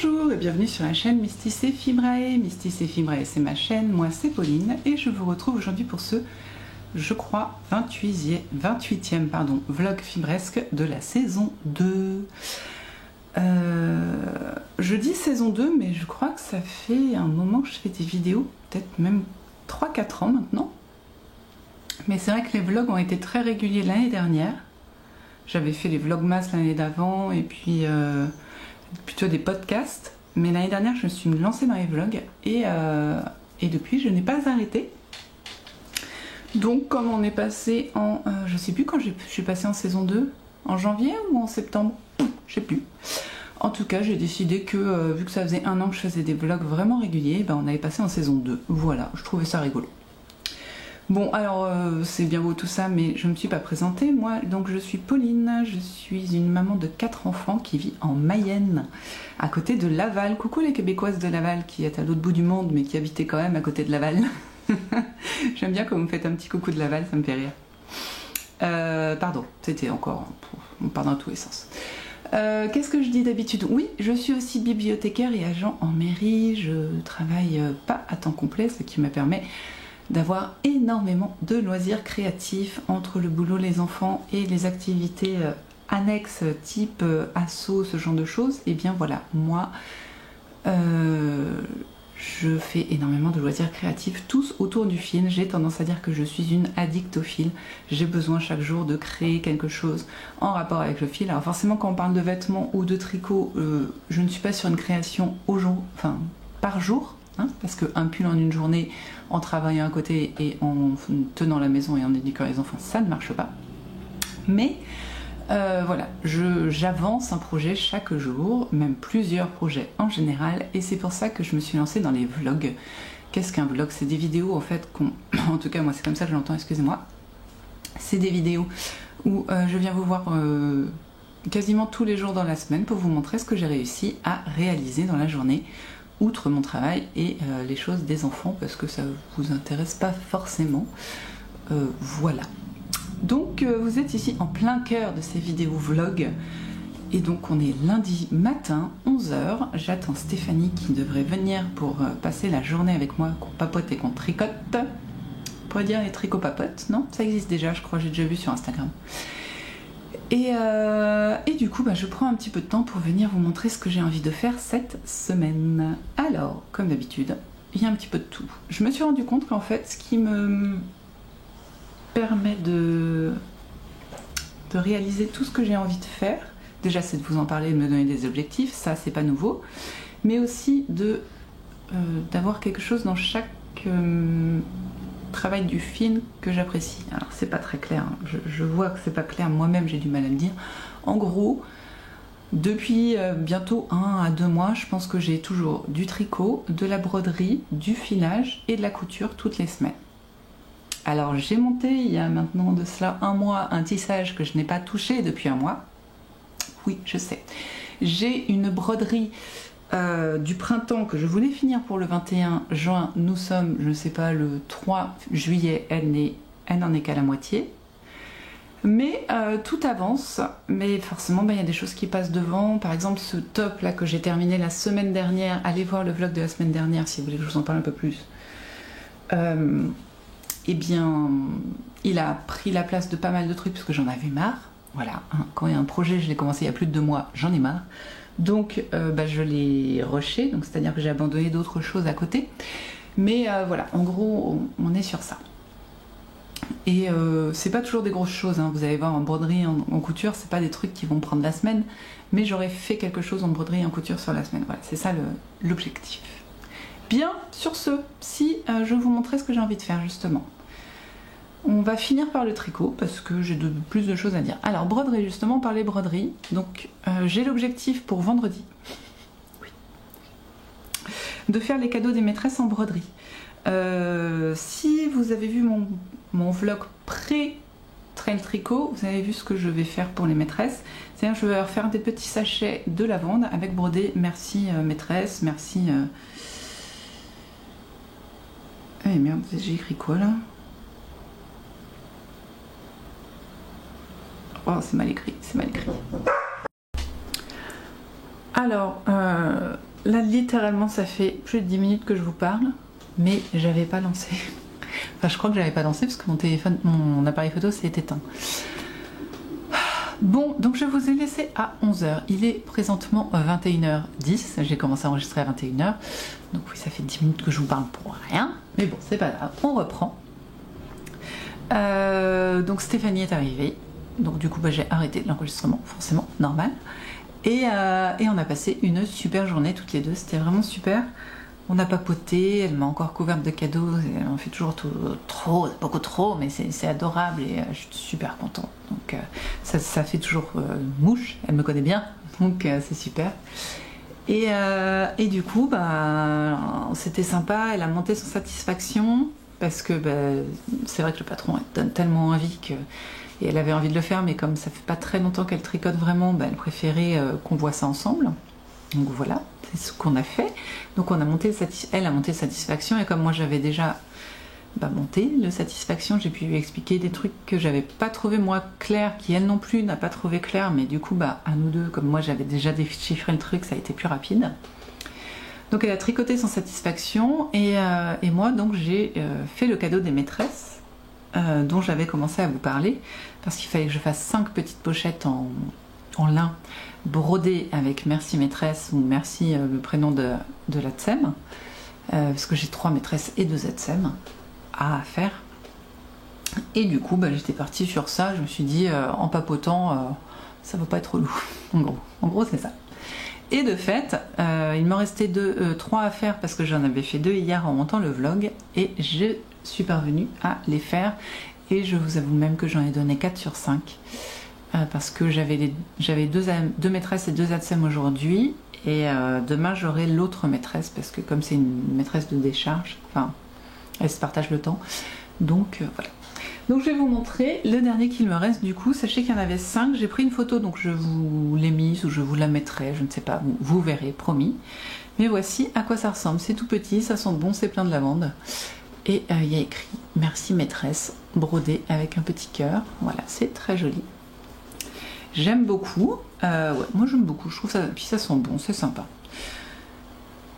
Bonjour et bienvenue sur la chaîne Mystis et Fibrae. Mystis et Fibrae, c'est ma chaîne, moi c'est Pauline et je vous retrouve aujourd'hui pour ce, je crois, 28e vlog fibresque de la saison 2. Je dis saison 2, mais je crois que ça fait un moment que je fais des vidéos, peut-être même 3-4 ans maintenant. Mais c'est vrai que les vlogs ont été très réguliers l'année dernière. J'avais fait les vlogmas l'année d'avant et puis plutôt des podcasts. Mais l'année dernière, je me suis lancée dans les vlogs et depuis, je n'ai pas arrêté. Donc, comme on est passé en... je sais plus quand je suis passée en saison 2, en janvier ou en septembre, je sais plus. En tout cas, j'ai décidé que, vu que ça faisait un an que je faisais des vlogs vraiment réguliers, ben, on avait passé en saison 2. Voilà, je trouvais ça rigolo. Bon, alors, c'est bien beau tout ça, mais je ne me suis pas présentée. Moi, donc, je suis Pauline, je suis une maman de 4 enfants qui vit en Mayenne, à côté de Laval. Coucou les Québécoises de Laval qui est à l'autre bout du monde, mais qui habitaient quand même à côté de Laval. J'aime bien quand vous me faites un petit coucou de Laval, ça me fait rire. Pardon, c'était encore... On part dans tous les sens. Qu'est-ce que je dis d'habitude? Oui, je suis aussi bibliothécaire et agent en mairie. Je travaille pas à temps complet, ce qui me permet d'avoir énormément de loisirs créatifs entre le boulot, les enfants et les activités annexes type asso, ce genre de choses. Et bien voilà, moi je fais énormément de loisirs créatifs, tous autour du fil. J'ai tendance à dire que je suis une addict au fil. J'ai besoin chaque jour de créer quelque chose en rapport avec le fil. Alors forcément, quand on parle de vêtements ou de tricot, je ne suis pas sur une création par jour, hein, parce qu'un pull en une journée, en travaillant à côté et en tenant la maison et en éduquant les enfants, ça ne marche pas. Mais voilà, j'avance un projet chaque jour, même plusieurs projets en général, et c'est pour ça que je me suis lancée dans les vlogs. Qu'est-ce qu'un vlog? C'est des vidéos en fait en tout cas moi c'est comme ça que je l'entends, excusez-moi. C'est des vidéos où je viens vous voir quasiment tous les jours dans la semaine pour vous montrer ce que j'ai réussi à réaliser dans la journée, outre mon travail et les choses des enfants, parce que ça vous intéresse pas forcément. Voilà. Donc vous êtes ici en plein cœur de ces vidéos vlogs et donc on est lundi matin 11h. J'attends Stéphanie qui devrait venir pour passer la journée avec moi, qu'on papote et qu'on tricote. On pourrait dire les tricots papotes, non? Ça existe déjà, je crois, j'ai déjà vu sur Instagram. Et du coup je prends un petit peu de temps pour venir vous montrer ce que j'ai envie de faire cette semaine. Alors comme d'habitude, il y a un petit peu de tout. Je me suis rendu compte qu'en fait ce qui me permet de réaliser tout ce que j'ai envie de faire, déjà c'est de vous en parler, de me donner des objectifs, ça c'est pas nouveau, mais aussi d'avoir quelque chose dans chaque travail du film que j'apprécie. Alors c'est pas très clair, hein. Je vois que c'est pas clair, moi-même j'ai du mal à le dire. En gros, depuis bientôt 1 à 2 mois, je pense que j'ai toujours du tricot, de la broderie, du filage et de la couture toutes les semaines. Alors j'ai monté il y a maintenant de cela 1 mois un tissage que je n'ai pas touché depuis 1 mois. Oui, je sais. J'ai une broderie du printemps que je voulais finir pour le 21 juin. Nous sommes, je ne sais pas, le 3 juillet, elle n'en est qu'à la moitié. Mais tout avance, mais forcément il y a des choses qui passent devant. Par exemple ce top là que j'ai terminé la semaine dernière, allez voir le vlog de la semaine dernière si vous voulez que je vous en parle un peu plus. Eh bien, il a pris la place de pas mal de trucs parce que j'en avais marre. Voilà, hein, quand il y a un projet, je l'ai commencé il y a plus de 2 mois, j'en ai marre. Donc, je l'ai rushé, donc c'est-à-dire que j'ai abandonné d'autres choses à côté. Mais voilà, en gros, on est sur ça. Et c'est pas toujours des grosses choses, hein. Vous allez voir en broderie, en couture, c'est pas des trucs qui vont me prendre la semaine, mais j'aurais fait quelque chose en broderie et en couture sur la semaine. Voilà, c'est ça l'objectif. Bien, sur ce, si je vous montrais ce que j'ai envie de faire justement. On va finir par le tricot parce que j'ai plus de choses à dire. Alors broderie, justement, parler broderie. Donc j'ai l'objectif pour vendredi, oui, de faire les cadeaux des maîtresses en broderie. Si vous avez vu mon vlog pré-trail tricot, vous avez vu ce que je vais faire pour les maîtresses. C'est-à-dire je vais leur faire des petits sachets de lavande avec brodé merci maîtresse, merci... Eh merde, j'ai écrit quoi là? Oh, c'est mal écrit, c'est mal écrit. Alors, là littéralement ça fait plus de 10 minutes que je vous parle, mais j'avais pas lancé. Enfin je crois que j'avais pas lancé parce que mon appareil photo s'est éteint. Bon, donc je vous ai laissé à 11h. Il est présentement 21h10. J'ai commencé à enregistrer à 21h. Donc oui, ça fait 10 minutes que je vous parle pour rien. Mais bon, c'est pas grave, on reprend. Donc Stéphanie est arrivée. Donc du coup, j'ai arrêté l'enregistrement, forcément, normal. Et on a passé une super journée toutes les deux. C'était vraiment super. On a papoté, elle m'a encore couverte de cadeaux, on fait toujours trop, beaucoup trop, mais c'est adorable et je suis super contente. Donc ça fait toujours mouche, elle me connaît bien, donc c'est super. Et du coup, c'était sympa, elle a monté son satisfaction, parce que c'est vrai que le patron donne tellement envie que... Et elle avait envie de le faire, mais comme ça fait pas très longtemps qu'elle tricote vraiment, elle préférait qu'on voit ça ensemble. Donc voilà, c'est ce qu'on a fait. Donc on a monté elle a monté le satisfaction et comme moi j'avais déjà monté le satisfaction, j'ai pu lui expliquer des trucs que j'avais pas trouvé moi clairs, qui elle non plus n'a pas trouvé clair, mais du coup à nous deux, comme moi j'avais déjà déchiffré le truc, ça a été plus rapide. Donc elle a tricoté son satisfaction et moi donc j'ai fait le cadeau des maîtresses dont j'avais commencé à vous parler parce qu'il fallait que je fasse 5 petites pochettes en lin brodé avec merci maîtresse ou merci le prénom de la TSEM parce que j'ai 3 maîtresses et 2 ATSEM à faire et du coup j'étais partie sur ça. Je me suis dit en papotant ça va pas être relou en gros c'est ça. Et de fait il me restait 3 à faire parce que j'en avais fait 2 hier en montant le vlog et je suis parvenue à les faire et je vous avoue même que j'en ai donné 4 sur 5 parce que j'avais 2 maîtresses et 2 ATSEM aujourd'hui et demain j'aurai l'autre maîtresse parce que comme c'est une maîtresse de décharge, enfin elle se partage le temps, donc voilà. Donc je vais vous montrer le dernier qu'il me reste du coup. Sachez qu'il y en avait 5, j'ai pris une photo donc je vous l'ai mise ou je vous la mettrai, je ne sais pas, vous verrez, promis. Mais voici à quoi ça ressemble, c'est tout petit, ça sent bon, c'est plein de lavande. Et il y a écrit merci maîtresse, brodé avec un petit cœur, voilà, c'est très joli. J'aime beaucoup, ouais, moi j'aime beaucoup, je trouve ça, puis ça sent bon, c'est sympa.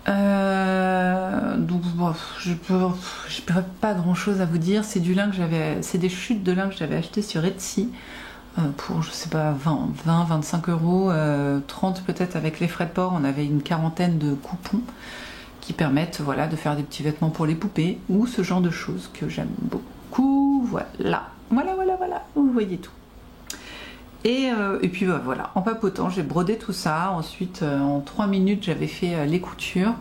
Donc je peux pas grand chose à vous dire, c'est du lin que c'est des chutes de lin que j'avais acheté sur Etsy pour je sais pas 20-25 euros, 30 peut-être avec les frais de port. On avait une quarantaine de coupons qui permettent voilà, de faire des petits vêtements pour les poupées ou ce genre de choses que j'aime beaucoup. Voilà, vous voyez tout. Et puis voilà, en papotant, j'ai brodé tout ça. Ensuite, en 3 minutes, j'avais fait les coutures.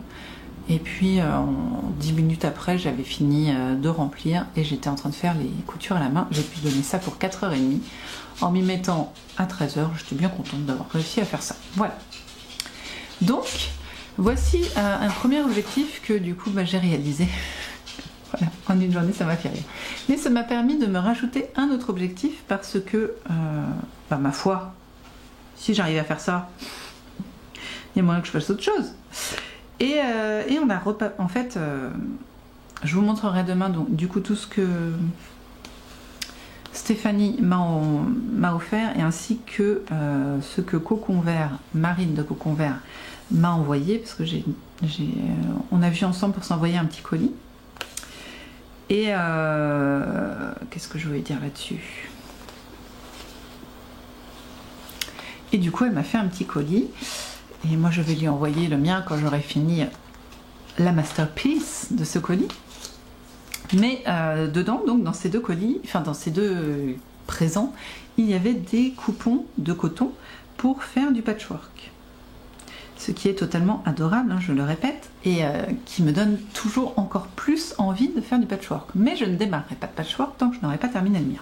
Et puis, en 10 minutes après, j'avais fini de remplir. Et j'étais en train de faire les coutures à la main. J'ai pu donner ça pour 4h30. En m'y mettant à 13h, j'étais bien contente d'avoir réussi à faire ça. Voilà. Donc, voici un premier objectif que du coup, j'ai réalisé. Voilà, en une journée, ça m'a fait rire. Mais ça m'a permis de me rajouter un autre objectif parce que, ma foi, si j'arrive à faire ça, il y a moyen que je fasse autre chose. Et on a en fait, je vous montrerai demain donc du coup tout ce que Stéphanie m'a offert et ainsi que ce que Cocon Vert, Marine de Cocon Vert m'a envoyé parce que on a vu ensemble pour s'envoyer un petit colis. Et qu'est-ce que je voulais dire là-dessus? Et du coup, elle m'a fait un petit colis. Et moi, je vais lui envoyer le mien quand j'aurai fini la masterpiece de ce colis. Mais dedans, donc dans ces 2 colis, enfin dans ces 2 présents, il y avait des coupons de coton pour faire du patchwork. Ce qui est totalement adorable, hein, je le répète, et qui me donne toujours encore plus envie de faire du patchwork. Mais je ne démarrerai pas de patchwork tant que je n'aurai pas terminé le mien.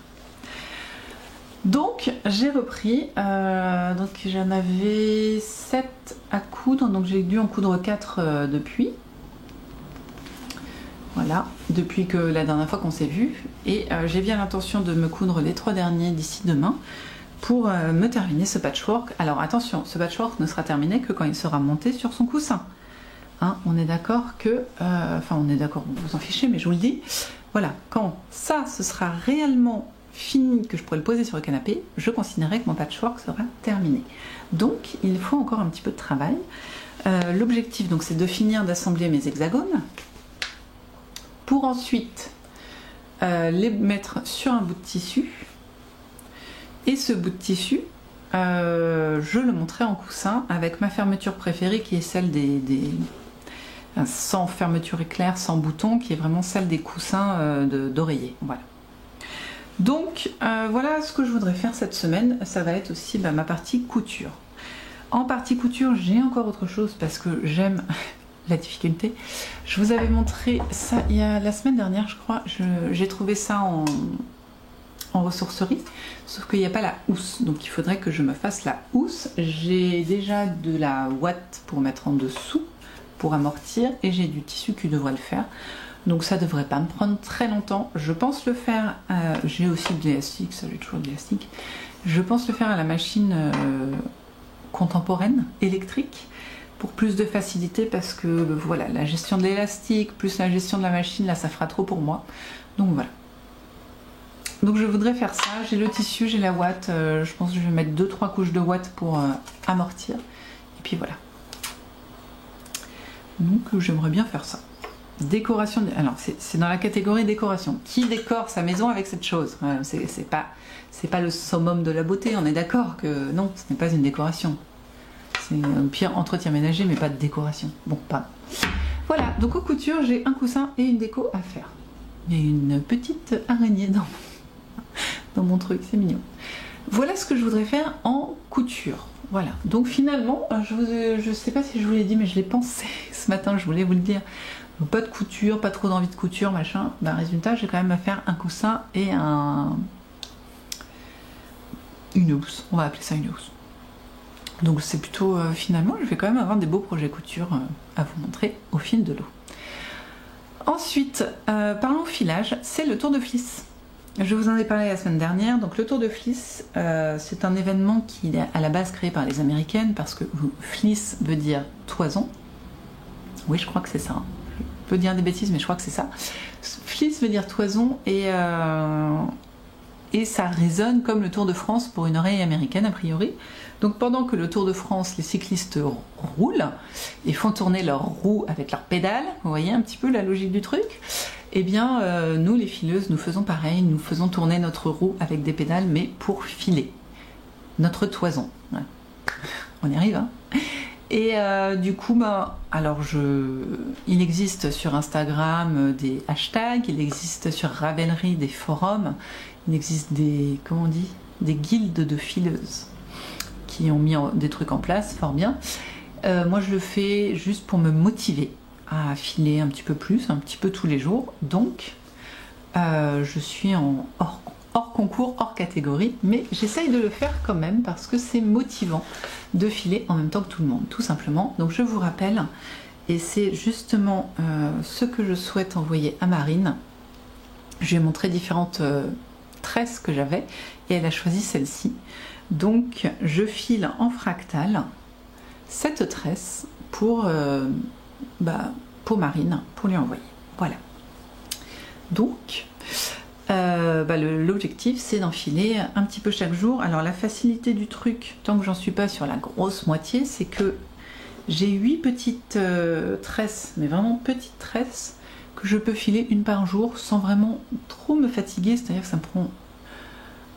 Donc j'ai repris, donc j'en avais 7 à coudre, donc j'ai dû en coudre 4 depuis. Voilà, depuis que la dernière fois qu'on s'est vu. Et j'ai bien l'intention de me coudre les 3 derniers d'ici demain pour me terminer ce patchwork. Alors attention, ce patchwork ne sera terminé que quand il sera monté sur son coussin. Hein, on est d'accord que... Enfin, on est d'accord, vous vous en fichez, mais je vous le dis. Voilà, quand ça, ce sera réellement fini, que je pourrai le poser sur le canapé, je considérerai que mon patchwork sera terminé. Donc, il faut encore un petit peu de travail. L'objectif donc c'est de finir d'assembler mes hexagones pour ensuite les mettre sur un bout de tissu, et ce bout de tissu je le monterai en coussin avec ma fermeture préférée qui est celle sans fermeture éclair, sans bouton, qui est vraiment celle des coussins d'oreiller. Voilà. Donc voilà ce que je voudrais faire cette semaine. Ça va être aussi ma partie couture. En partie couture, j'ai encore autre chose parce que j'aime la difficulté. Je vous avais montré ça il y a la semaine dernière, je crois. J'ai trouvé ça en ressourcerie, sauf qu'il n'y a pas la housse, donc il faudrait que je me fasse la housse. J'ai déjà de la ouate pour mettre en dessous, pour amortir, et j'ai du tissu qui devrait le faire. Donc ça devrait pas me prendre très longtemps. Je pense le faire, j'ai aussi de l'élastique, ça j'ai toujours de l'élastique. Je pense le faire à la machine contemporaine, électrique, pour plus de facilité, parce que voilà, la gestion de l'élastique, plus la gestion de la machine, là ça fera trop pour moi. Donc voilà. Donc je voudrais faire ça, j'ai le tissu, j'ai la ouate, je pense que je vais mettre 2-3 couches de ouate pour amortir. Et puis voilà. Donc j'aimerais bien faire ça. Décoration, alors c'est dans la catégorie décoration. Qui décore sa maison avec cette chose? C'est pas le summum de la beauté, on est d'accord que non, ce n'est pas une décoration. C'est un pire entretien ménager, mais pas de décoration. Bon, pas. Voilà, donc aux coutures, j'ai un coussin et une déco à faire. Il y a une petite araignée dans mon truc, c'est mignon. Voilà ce que je voudrais faire en couture. Voilà, donc finalement, je sais pas si je vous l'ai dit, mais je l'ai pensé ce matin, je voulais vous le dire. Donc, pas de couture, pas trop d'envie de couture, machin. Résultat, j'ai quand même à faire un coussin et une housse. On va appeler ça une housse. Donc c'est plutôt, finalement, je vais quand même avoir des beaux projets couture à vous montrer au fil de l'eau. Ensuite, parlons filage, c'est le Tour de Fleece. Je vous en ai parlé la semaine dernière. Donc le Tour de Fleece, c'est un événement qui est à la base créé par les Américaines, parce que fleece veut dire toison. Oui, je crois que c'est ça. Je peux dire des bêtises, mais je crois que c'est ça. Fleece veut dire toison, et ça résonne comme le Tour de France pour une oreille américaine a priori. Donc pendant que le Tour de France, les cyclistes roulent et font tourner leurs roues avec leurs pédales, vous voyez un petit peu la logique du truc, eh bien nous les fileuses, nous faisons pareil, nous faisons tourner notre roue avec des pédales, mais pour filer notre toison. Ouais. On y arrive, hein. Et du coup, alors il existe sur Instagram des hashtags, il existe sur Ravelry des forums, il existe des, comment on dit, des guildes de fileuses qui ont mis des trucs en place, fort bien. Moi je le fais juste pour me motiver à filer un petit peu plus, un petit peu tous les jours. Donc je suis en hors concours, hors catégorie, mais j'essaye de le faire quand même parce que c'est motivant de filer en même temps que tout le monde, tout simplement. Donc je vous rappelle, et c'est justement ce que je souhaite envoyer à Marine. Je lui ai montré différentes tresses que j'avais et elle a choisi celle-ci. Donc je file en fractal cette tresse pour Marine, pour lui envoyer. Voilà. Donc l'objectif c'est d'enfiler un petit peu chaque jour. Alors la facilité du truc, tant que j'en suis pas sur la grosse moitié, c'est que j'ai 8 petites tresses, mais vraiment petites tresses, que je peux filer une par jour sans vraiment trop me fatiguer, c'est-à-dire que ça me prend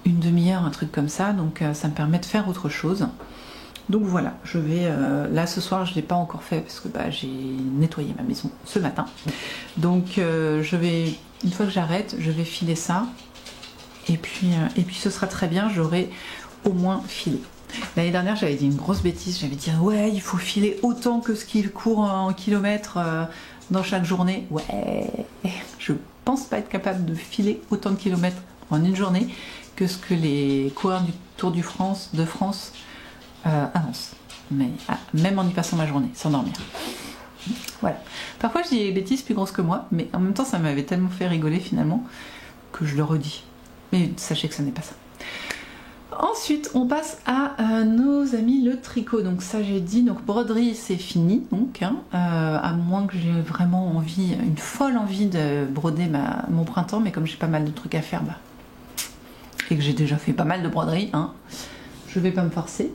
une demi-heure, un truc comme ça, donc ça me permet de faire autre chose. Donc voilà, je vais, là ce soir je ne l'ai pas encore fait parce que j'ai nettoyé ma maison ce matin. Donc je vais, une fois que j'arrête, je vais filer ça. Et puis ce sera très bien, j'aurai au moins filé. L'année dernière j'avais dit une grosse bêtise, j'avais dit ouais il faut filer autant que ce qu'il court en kilomètres dans chaque journée. Ouais, je pense pas être capable de filer autant de kilomètres en une journée que ce que les coureurs du Tour de France avance, mais même en y passant ma journée, sans dormir. Voilà. Parfois je dis des bêtises plus grosses que moi, mais en même temps ça m'avait tellement fait rigoler finalement que je le redis. Mais sachez que ce n'est pas ça. Ensuite on passe à nos amis le tricot. Donc ça j'ai dit, donc broderie c'est fini, donc à moins que j'ai vraiment envie, une folle envie de broder mon printemps, mais comme j'ai pas mal de trucs à faire, et que j'ai déjà fait pas mal de broderie, je vais pas me forcer.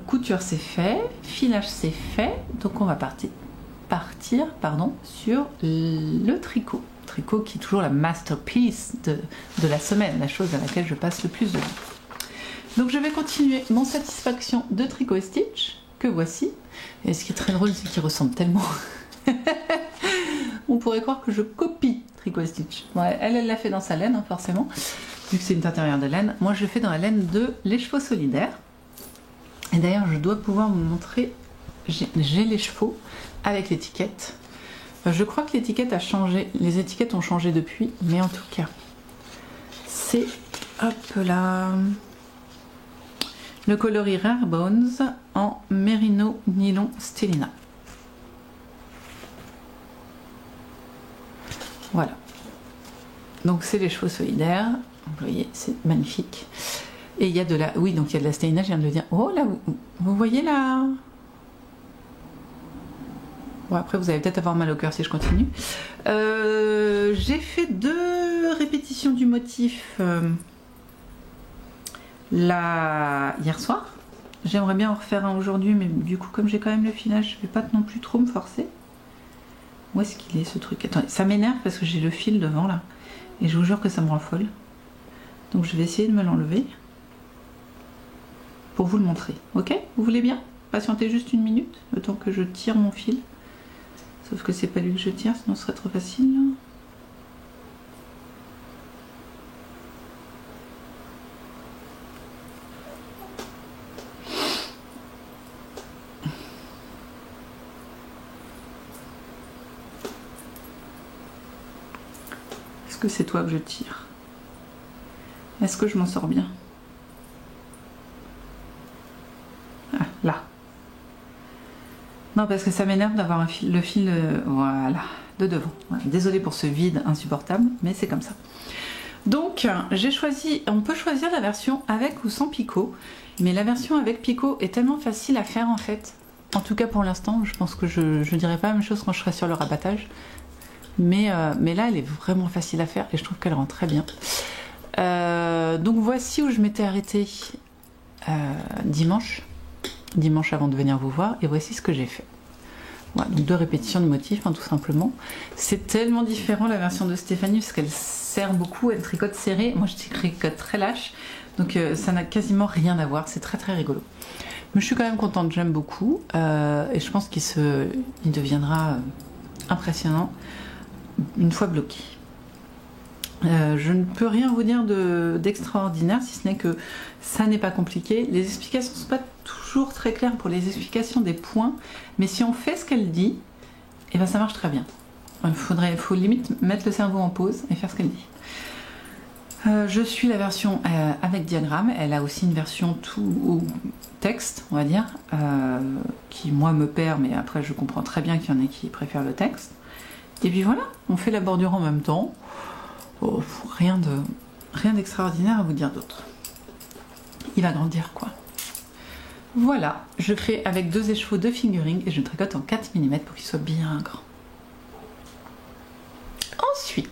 Couture c'est fait, filage c'est fait, donc on va partir sur le tricot. Tricot qui est toujours la masterpiece de la semaine, la chose à laquelle je passe le plus de temps. Donc je vais continuer mon satisfaction de tricot et stitch, que voici. Et ce qui est très drôle, c'est qu'il ressemble tellement. On pourrait croire que je copie tricot et stitch. Ouais, elle l'a fait dans sa laine, hein, forcément, vu que c'est une intérieure de laine. Moi, je le fais dans la laine de Les Chevaux Solidaires. Et d'ailleurs, je dois pouvoir vous montrer, j'ai les chevaux avec l'étiquette. Je crois que l'étiquette a changé, les étiquettes ont changé depuis, mais en tout cas, c'est, hop là, le coloris Rare Bones en Merino Nylon Stellina. Voilà. Donc c'est Les Chevaux Solidaires. Vous voyez, c'est magnifique. Et il y a de la... Oui, donc il y a de la Stellina, je viens de le dire. Oh là, vous voyez là. Bon, après, vous allez peut-être avoir mal au cœur si je continue. J'ai fait 2 répétitions du motif hier soir. J'aimerais bien en refaire un aujourd'hui, mais du coup, comme j'ai quand même le filage, je vais pas non plus trop me forcer. Où est-ce qu'il est ce truc? Attendez, ça m'énerve parce que j'ai le fil devant là. Et je vous jure que ça me rend folle. Donc je vais essayer de me l'enlever. Pour vous le montrer. Ok? Vous voulez bien patienter juste une minute, le temps que je tire mon fil. Sauf que c'est pas lui que je tire, sinon ce serait trop facile. Est-ce que c'est toi que je tire? Est-ce que je m'en sors bien? Ah, là. Non, parce que ça m'énerve d'avoir le fil voilà, de devant. Voilà. Désolée pour ce vide insupportable, mais c'est comme ça. Donc, j'ai choisi, on peut choisir la version avec ou sans picot, mais la version avec picot est tellement facile à faire en fait. En tout cas pour l'instant, je pense que je dirais pas la même chose quand je serai sur le rabattage. Mais là, elle est vraiment facile à faire et je trouve qu'elle rend très bien. Donc voici où je m'étais arrêtée dimanche avant de venir vous voir, et voici ce que j'ai fait. Voilà, donc 2 répétitions de motifs, hein, tout simplement. C'est tellement différent la version de Stéphanie parce qu'elle serre beaucoup, elle tricote serré. Moi je tricote très lâche, donc ça n'a quasiment rien à voir. C'est très très rigolo. Mais je suis quand même contente, j'aime beaucoup, et je pense qu'il deviendra impressionnant une fois bloqué. Je ne peux rien vous dire d'extraordinaire, si ce n'est que ça n'est pas compliqué. Les explications ne sont pas toujours très claires pour les explications des points, mais si on fait ce qu'elle dit, et ben ça marche très bien. Il faut limite mettre le cerveau en pause et faire ce qu'elle dit. Je suis la version avec diagramme. Elle a aussi une version tout au texte, on va dire, qui moi me perd, mais après je comprends très bien qu'il y en ait qui préfèrent le texte. Et puis voilà, on fait la bordure en même temps. Oh, rien d'extraordinaire à vous dire d'autre. Il va grandir quoi. Voilà, je fais avec 2 écheveaux de fingering et je tricote en 4 mm pour qu'il soit bien grand. Ensuite,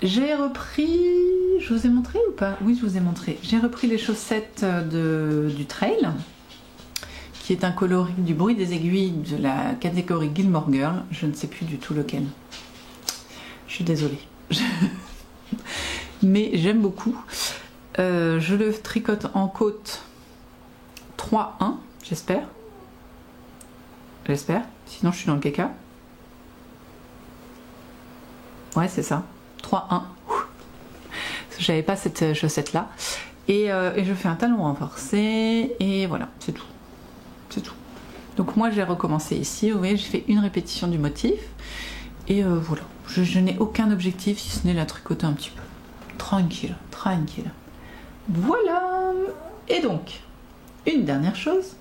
j'ai repris... Je vous ai montré ou pas? Oui, je vous ai montré. J'ai repris les chaussettes du trail, qui est un coloris du bruit des aiguilles de la catégorie Gilmore Girl. Je ne sais plus du tout lequel. Je suis désolée. Mais j'aime beaucoup. Je le tricote en côte 3-1, j'espère. J'espère. Sinon, je suis dans le caca. Ouais, c'est ça. 3-1. J'avais pas cette chaussette-là. Et je fais un talon renforcé. Et voilà, c'est tout. C'est tout. Donc moi j'ai recommencé ici, vous voyez, j'ai fait une répétition du motif et voilà, je n'ai aucun objectif si ce n'est la tricoter un petit peu. Tranquille, tranquille. Voilà. Et donc, une dernière chose,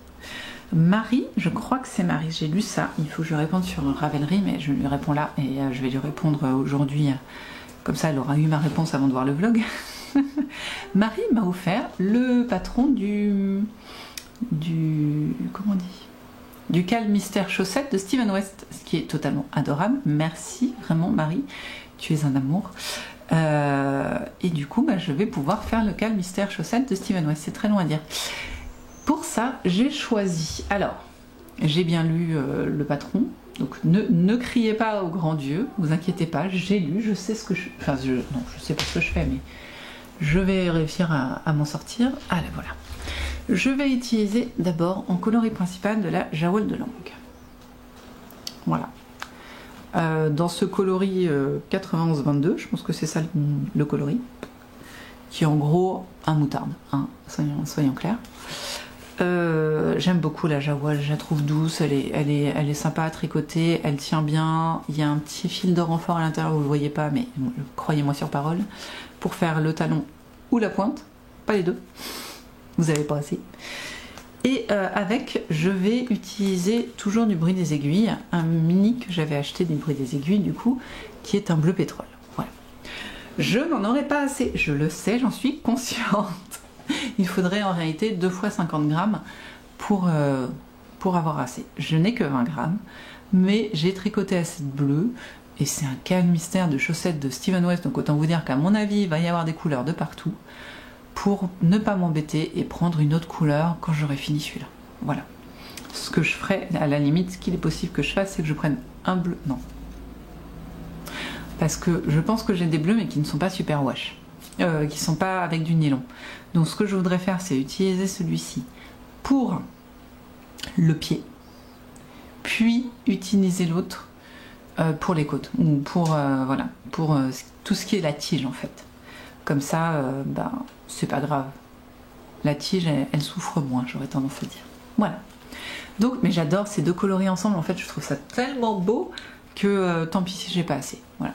Marie, je crois que c'est Marie, j'ai lu ça, il faut que je réponde sur Ravelry, mais je lui réponds là et je vais lui répondre aujourd'hui, comme ça elle aura eu ma réponse avant de voir le vlog. Marie m'a offert le patron du comment on dit, du Cal Mystère Chaussette de Steven West, ce qui est totalement adorable. Merci vraiment Marie, tu es un amour. Et du coup, je vais pouvoir faire le cal mystère chaussette de Steven West. C'est très long à dire. Pour ça, j'ai choisi... Alors, j'ai bien lu le patron. Donc ne criez pas au grand Dieu, vous inquiétez pas, j'ai lu, je sais ce que je... Enfin, je sais pas ce que je fais, mais je vais réussir à m'en sortir. Allez, voilà. Je vais utiliser d'abord en coloris principal de la Jawol de Langue. Voilà. Dans ce coloris 91-22, je pense que c'est ça le coloris, qui est en gros un moutarde, hein, soyons clairs. J'aime beaucoup la Jawol, je la trouve douce, elle est sympa à tricoter, elle tient bien, il y a un petit fil de renfort à l'intérieur, vous ne le voyez pas, mais croyez-moi sur parole, pour faire le talon ou la pointe, pas les deux, vous n'avez pas assez. Et avec, je vais utiliser toujours du bruit des aiguilles, un mini que j'avais acheté du bruit des aiguilles du coup, qui est un bleu pétrole. Voilà. Je n'en aurai pas assez, je le sais, j'en suis consciente. Il faudrait en réalité 2 fois 50 grammes pour avoir assez. Je n'ai que 20 grammes, mais j'ai tricoté assez de bleu, et c'est un cal mystère de chaussettes de Steven West, donc autant vous dire qu'à mon avis, il va y avoir des couleurs de partout, pour ne pas m'embêter et prendre une autre couleur quand j'aurai fini celui-là. Voilà. Ce que je ferai, à la limite, ce qu'il est possible que je fasse, c'est que je prenne un bleu. Non. Parce que je pense que j'ai des bleus, mais qui ne sont pas super wash. Qui ne sont pas avec du nylon. Donc ce que je voudrais faire, c'est utiliser celui-ci pour le pied, puis utiliser l'autre pour les côtes, ou pour, voilà, pour tout ce qui est la tige en fait. Comme ça, c'est pas grave. La tige, elle souffre moins, j'aurais tendance à dire. Voilà. Donc, mais j'adore ces deux coloris ensemble. En fait, je trouve ça tellement beau que tant pis si j'ai pas assez. Voilà.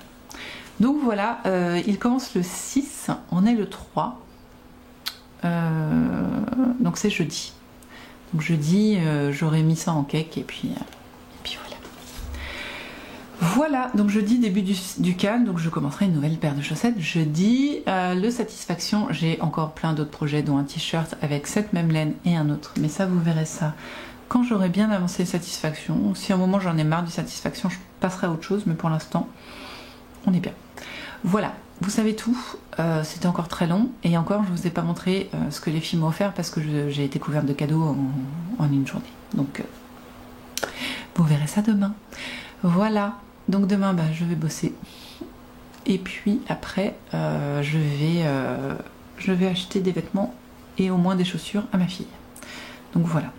Donc voilà, il commence le 6, on est le 3. Donc c'est jeudi. Donc jeudi, j'aurais mis ça en cake et puis voilà. Voilà, donc jeudi, début du cal, donc je commencerai une nouvelle paire de chaussettes. Jeudi, le Satisfaction, j'ai encore plein d'autres projets, dont un t-shirt avec cette même laine et un autre. Mais ça, vous verrez ça quand j'aurai bien avancé le Satisfaction. Si à un moment j'en ai marre du Satisfaction, je passerai à autre chose, mais pour l'instant, on est bien. Voilà, vous savez tout. C'était encore très long, et encore, je ne vous ai pas montré ce que les filles m'ont offert parce que j'ai été couverte de cadeaux en une journée. Donc, vous verrez ça demain. Voilà. Donc demain, je vais bosser. Et puis après, je vais acheter des vêtements et au moins des chaussures à ma fille. Donc voilà.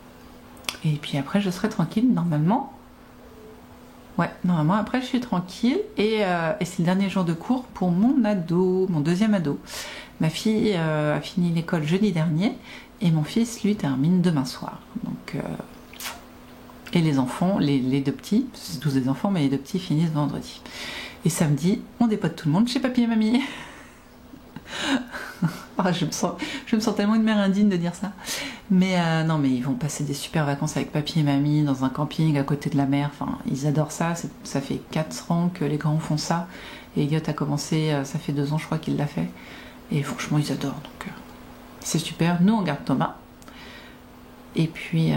Et puis après, je serai tranquille, normalement. Ouais, normalement, après, je suis tranquille. Et c'est le dernier jour de cours pour mon ado, mon deuxième ado. Ma fille a fini l'école jeudi dernier. Et mon fils, lui, termine demain soir. Donc... Et les enfants, les deux petits, c'est tous des enfants, mais les deux petits finissent vendredi. Et samedi, on dépote tout le monde chez papy et mamie. Oh, je me sens tellement une mère indigne de dire ça. Mais non, mais ils vont passer des super vacances avec papy et mamie dans un camping à côté de la mer. Enfin, ils adorent ça. Ça fait 4 ans que les grands font ça. Et Elliot a commencé, ça fait 2 ans, je crois qu'il l'a fait. Et franchement, ils adorent. Donc, c'est super. Nous, on garde Thomas. Et puis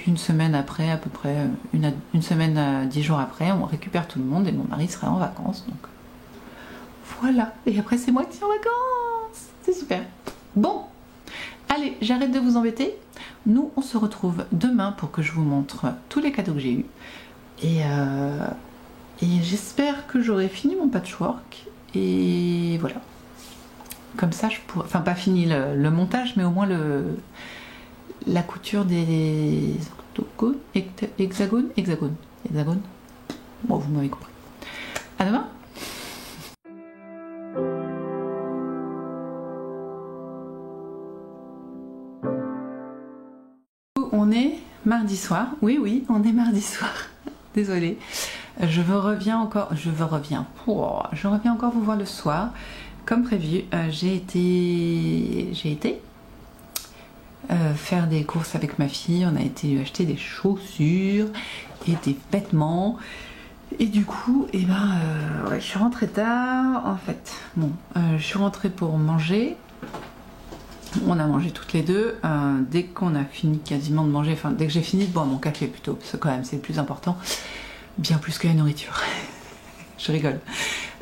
une semaine après, à peu près, une semaine, 10 jours après, on récupère tout le monde et mon mari sera en vacances. Donc voilà. Et après, c'est moi qui suis en vacances. C'est super. Bon, allez, j'arrête de vous embêter. Nous, on se retrouve demain pour que je vous montre tous les cadeaux que j'ai eus. Et j'espère que j'aurai fini mon patchwork. Et voilà. Comme ça, je pourrais... Enfin, pas fini le montage, mais au moins la couture des hexagones. Bon, vous m'avez compris. À demain. On est mardi soir. Oui, on est mardi soir. Désolée. Je reviens encore vous voir le soir. Comme prévu, j'ai été faire des courses avec ma fille. On a été acheter des chaussures et des vêtements. Et du coup, je suis rentrée tard. En fait, bon, je suis rentrée pour manger. On a mangé toutes les deux. Dès qu'on a fini quasiment de manger, enfin dès que j'ai fini de boire mon café plutôt, parce que quand même c'est le plus important, bien plus que la nourriture. Je rigole.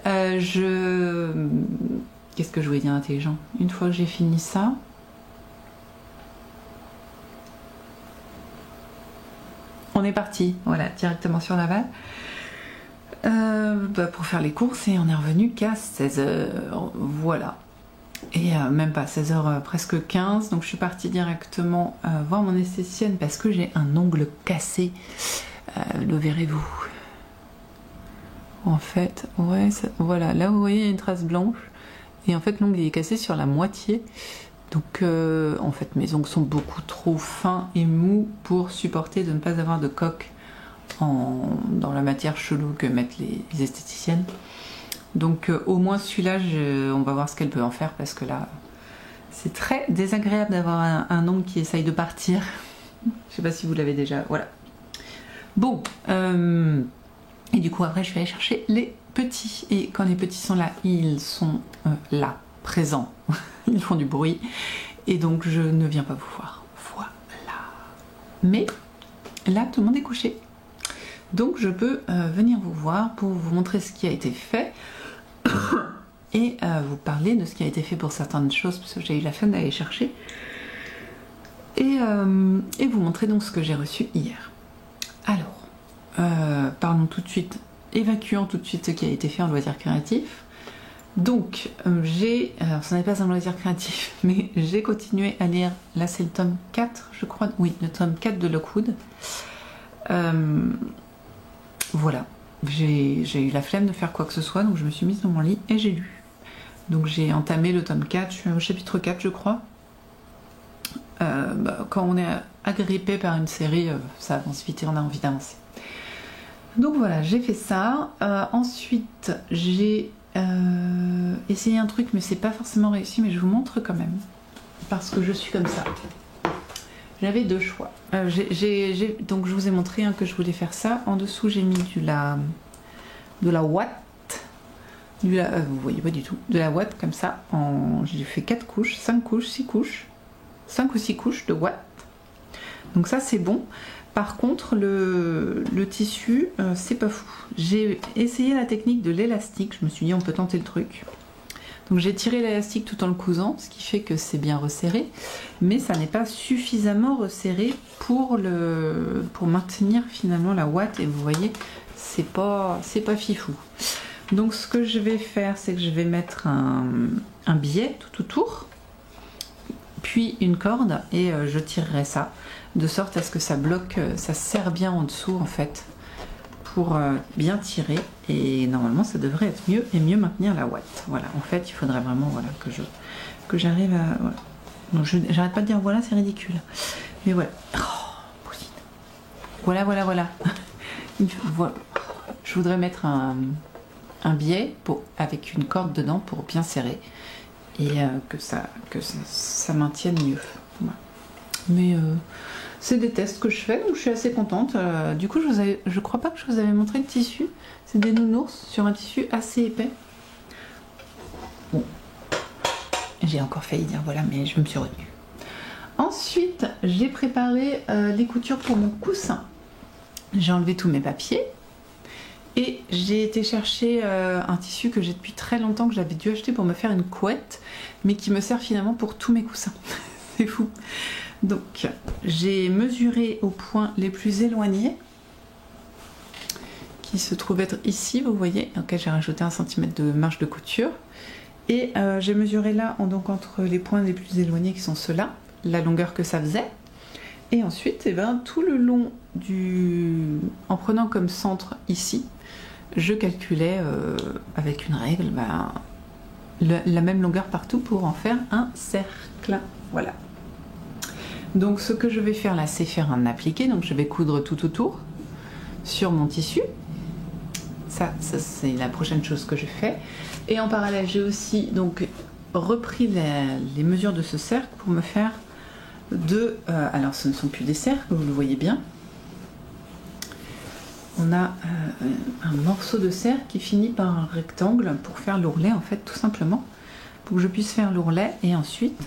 Qu'est-ce que je voulais dire intelligent? Une fois que j'ai fini ça, on est parti, voilà, directement sur Laval. Pour faire les courses et on est revenu qu'à 16h, voilà. Et même pas 16h, presque 15, donc je suis partie directement voir mon esthéticienne parce que j'ai un ongle cassé, le verrez-vous. En fait, ouais, ça, voilà, là vous voyez il y a une trace blanche et en fait l'ongle est cassé sur la moitié. Donc en fait mes ongles sont beaucoup trop fins et mous pour supporter de ne pas avoir de coque dans la matière chelou que mettent les esthéticiennes. Donc au moins celui-là, on va voir ce qu'elle peut en faire parce que là, c'est très désagréable d'avoir un ongle qui essaye de partir. Je sais pas si vous l'avez déjà, voilà. Bon, et du coup après je vais aller chercher les petits. Et quand les petits sont là, ils sont là, présents. Ils font du bruit. Et donc je ne viens pas vous voir. Voilà. Mais là, tout le monde est couché. Donc je peux venir vous voir pour vous montrer ce qui a été fait et vous parler de ce qui a été fait pour certaines choses parce que j'ai eu la flemme d'aller chercher et vous montrer donc ce que j'ai reçu hier. Alors, parlons tout de suite, évacuons tout de suite ce qui a été fait en loisir créatif. Donc alors ce n'est pas un loisir créatif, mais j'ai continué à lire, là c'est le tome 4 je crois, oui le tome 4 de Lockwood. Voilà, j'ai eu la flemme de faire quoi que ce soit, donc je me suis mise dans mon lit et j'ai lu. Donc j'ai entamé le tome 4, je suis au chapitre 4 je crois. Quand on est agrippé par une série, ça avance vite et on a envie d'avancer. Donc voilà, j'ai fait ça. Ensuite, j'ai essayé un truc, mais c'est pas forcément réussi, mais je vous montre quand même. Parce que je suis comme ça. J'avais deux choix. Donc je vous ai montré que je voulais faire ça. En dessous j'ai mis de la ouate. Vous voyez pas du tout. De la ouate comme ça. J'ai fait 4 couches, 5 couches, 6 couches. 5 ou 6 couches de ouate. Donc ça c'est bon. Par contre le tissu c'est pas fou. J'ai essayé la technique de l'élastique. Je me suis dit on peut tenter le truc. Donc j'ai tiré l'élastique tout en le cousant, ce qui fait que c'est bien resserré, mais ça n'est pas suffisamment resserré pour maintenir finalement la ouate, et vous voyez, c'est pas fifou. Donc ce que je vais faire, c'est que je vais mettre un biais tout autour, puis une corde, et je tirerai ça, de sorte à ce que ça bloque, ça serre bien en dessous en fait, pour bien tirer, et normalement ça devrait être mieux et mieux maintenir la ouate. Voilà, en fait il faudrait vraiment voilà, que j'arrive à... Voilà. Donc j'arrête pas de dire voilà, c'est ridicule. Mais voilà. Oh, voilà. Voilà. Je voudrais mettre un biais avec une corde dedans pour bien serrer et que ça maintienne mieux. Voilà. Mais c'est des tests que je fais, donc je suis assez contente. Du coup, je crois pas que je vous avais montré le tissu. C'est des nounours sur un tissu assez épais. Bon, j'ai encore failli dire voilà, mais je me suis retenue. Ensuite, j'ai préparé les coutures pour mon coussin. J'ai enlevé tous mes papiers et j'ai été chercher un tissu que j'ai depuis très longtemps, que j'avais dû acheter pour me faire une couette, mais qui me sert finalement pour tous mes coussins. C'est fou. Donc j'ai mesuré aux points les plus éloignés, qui se trouvent être ici, vous voyez. Donc j'ai rajouté 1 cm de marge de couture, et j'ai mesuré là, donc entre les points les plus éloignés qui sont ceux-là, la longueur que ça faisait, et ensuite tout le long en prenant comme centre ici, je calculais avec une règle la même longueur partout pour en faire un cercle. Voilà. Donc ce que je vais faire là, c'est faire un appliqué. Donc je vais coudre tout autour sur mon tissu. Ça c'est la prochaine chose que je fais. Et en parallèle, j'ai aussi donc repris les mesures de ce cercle pour me faire alors ce ne sont plus des cercles, vous le voyez bien. On a un morceau de cercle qui finit par un rectangle pour faire l'ourlet, en fait, tout simplement, pour que je puisse faire l'ourlet. Et ensuite,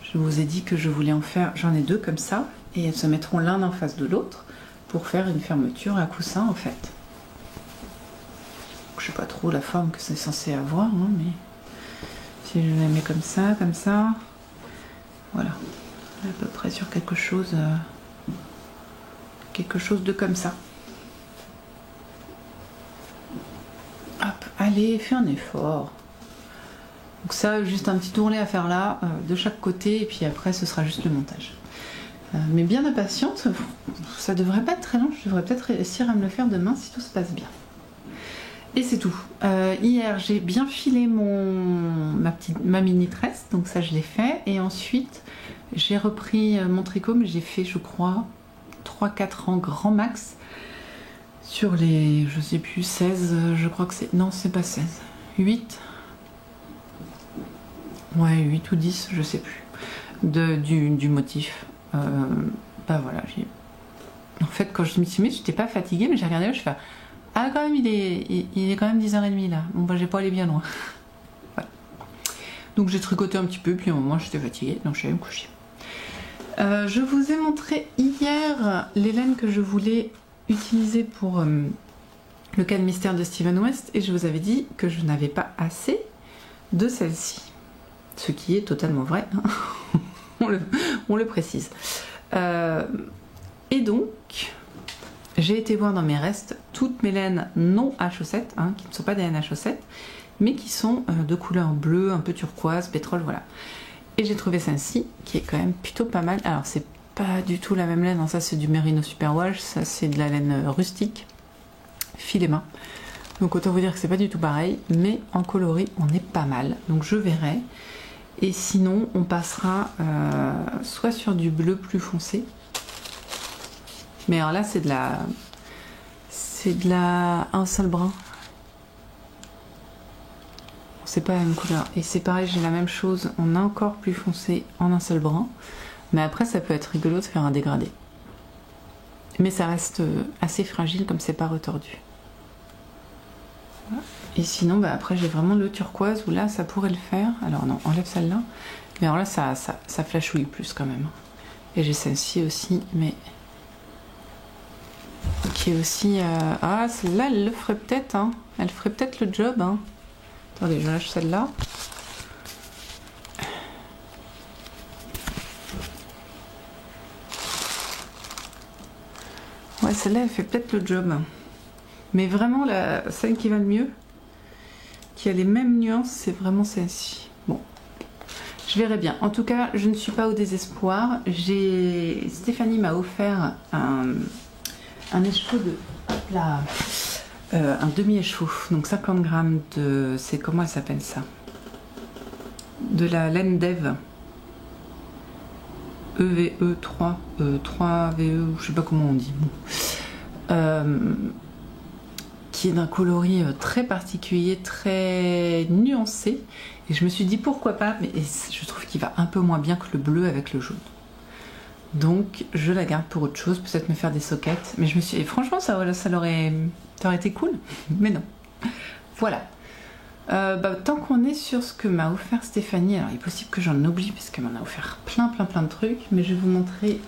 je vous ai dit que je voulais en faire, j'en ai 2 comme ça, et elles se mettront l'un en face de l'autre pour faire une fermeture à coussin, en fait. Je sais pas trop la forme que c'est censé avoir, hein, mais si je la mets comme ça, voilà, à peu près sur quelque chose de comme ça. Hop, allez, fais un effort. Donc ça, juste un petit ourlet à faire là, de chaque côté, et puis après ce sera juste le montage. Mais bien impatiente, ça devrait pas être très long, je devrais peut-être réussir à me le faire demain si tout se passe bien. Et c'est tout. Hier, j'ai bien filé ma mini tresse, donc ça je l'ai fait. Et ensuite, j'ai repris mon tricot, mais j'ai fait, je crois, 3-4 rangs grand max sur les, je sais plus, 16, je crois que c'est... Non, c'est pas 16. 8. Ouais, 8 ou 10, je sais plus. Du motif. Bah voilà, en fait, quand je me suis mise, j'étais pas fatiguée, mais j'ai regardé là, je fais... Ah, quand même, il est quand même 10h30 là. Bon, bah, j'ai pas allé bien loin. Voilà. Donc, j'ai tricoté un petit peu, puis à un moment, j'étais fatiguée, donc je suis allée me coucher. Je vous ai montré hier les laines que je voulais utiliser pour le cas de mystère de Steven West, et je vous avais dit que je n'avais pas assez de celle-ci. Ce qui est totalement vrai, hein. on le précise. Et donc... J'ai été voir dans mes restes toutes mes laines non à chaussettes, hein, qui ne sont pas des laines à chaussettes, mais qui sont de couleur bleue, un peu turquoise, pétrole, voilà. Et j'ai trouvé celle-ci, qui est quand même plutôt pas mal. Alors, c'est pas du tout la même laine, hein, ça c'est du Merino Superwash, ça c'est de la laine rustique, filet main. Donc autant vous dire que c'est pas du tout pareil, mais en coloris, on est pas mal. Donc je verrai. Et sinon, on passera soit sur du bleu plus foncé, mais alors là, c'est de la un seul brun. C'est pas la même couleur. Et c'est pareil, j'ai la même chose en encore plus foncé en un seul brun. Mais après, ça peut être rigolo de faire un dégradé. Mais ça reste assez fragile comme c'est pas retordu. Voilà. Et sinon, bah après, j'ai vraiment le turquoise où là, ça pourrait le faire. Alors non, enlève celle-là. Mais alors là, ça flashouille plus quand même. Et j'ai celle-ci aussi, mais... qui est aussi... Ah, celle-là, elle le ferait peut-être, hein. Elle ferait peut-être le job, hein. Attendez, je lâche celle-là. Ouais, celle-là, elle fait peut-être le job. Mais vraiment, celle qui va le mieux, qui a les mêmes nuances, c'est vraiment celle-ci. Bon, je verrai bien. En tout cas, je ne suis pas au désespoir. Stéphanie m'a offert un écheveau de... Hop là, un demi-écheveau, donc 50 grammes de... C'est comment elle s'appelle ça? De la laine d'Ève. EVE 3, 3VE, je sais pas comment on dit. Bon. Qui est d'un coloris très particulier, très nuancé. Et je me suis dit pourquoi pas, mais je trouve qu'il va un peu moins bien que le bleu avec le jaune. Donc je la garde pour autre chose, peut-être me faire des sockets. Mais je me suis dit, franchement, ça aurait été cool, mais non. Voilà. Tant qu'on est sur ce que m'a offert Stéphanie, alors il est possible que j'en oublie parce qu'elle m'en a offert plein de trucs, mais je vais vous montrer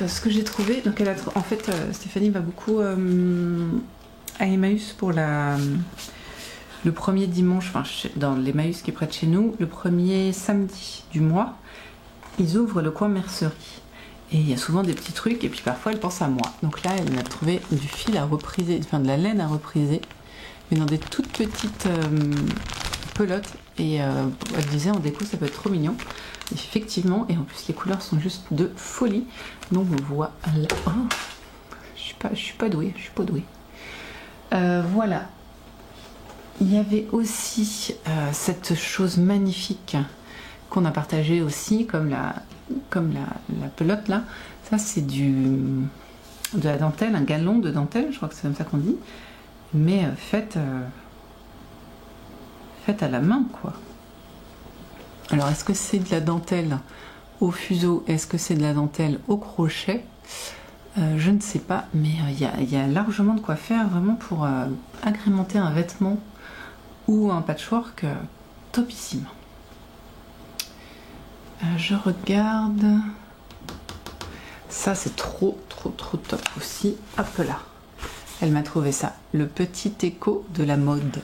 ce que j'ai trouvé. Donc en fait, Stéphanie va beaucoup à Emmaüs pour le premier dimanche, enfin dans l'Emmaüs qui est près de chez nous, le premier samedi du mois. Ils ouvrent le coin mercerie et il y a souvent des petits trucs et puis parfois elle pense à moi. Donc là elle m'a trouvé du fil à repriser, enfin de la laine à repriser, mais dans des toutes petites pelotes et elle disait en déco ça peut être trop mignon. Et effectivement, et en plus les couleurs sont juste de folie. Donc voilà. Oh, je suis pas douée, voilà. Il y avait aussi cette chose magnifique qu'on a partagé aussi, comme la pelote là. Ça c'est de la dentelle, un galon de dentelle, je crois que c'est comme ça qu'on dit, mais faite à la main quoi. Alors est-ce que c'est de la dentelle au fuseau, est-ce que c'est de la dentelle au crochet, je ne sais pas, mais il y a largement de quoi faire vraiment pour agrémenter un vêtement ou un patchwork topissime. Je regarde. Ça c'est trop top aussi. Hop là. Elle m'a trouvé ça, le petit écho de la mode.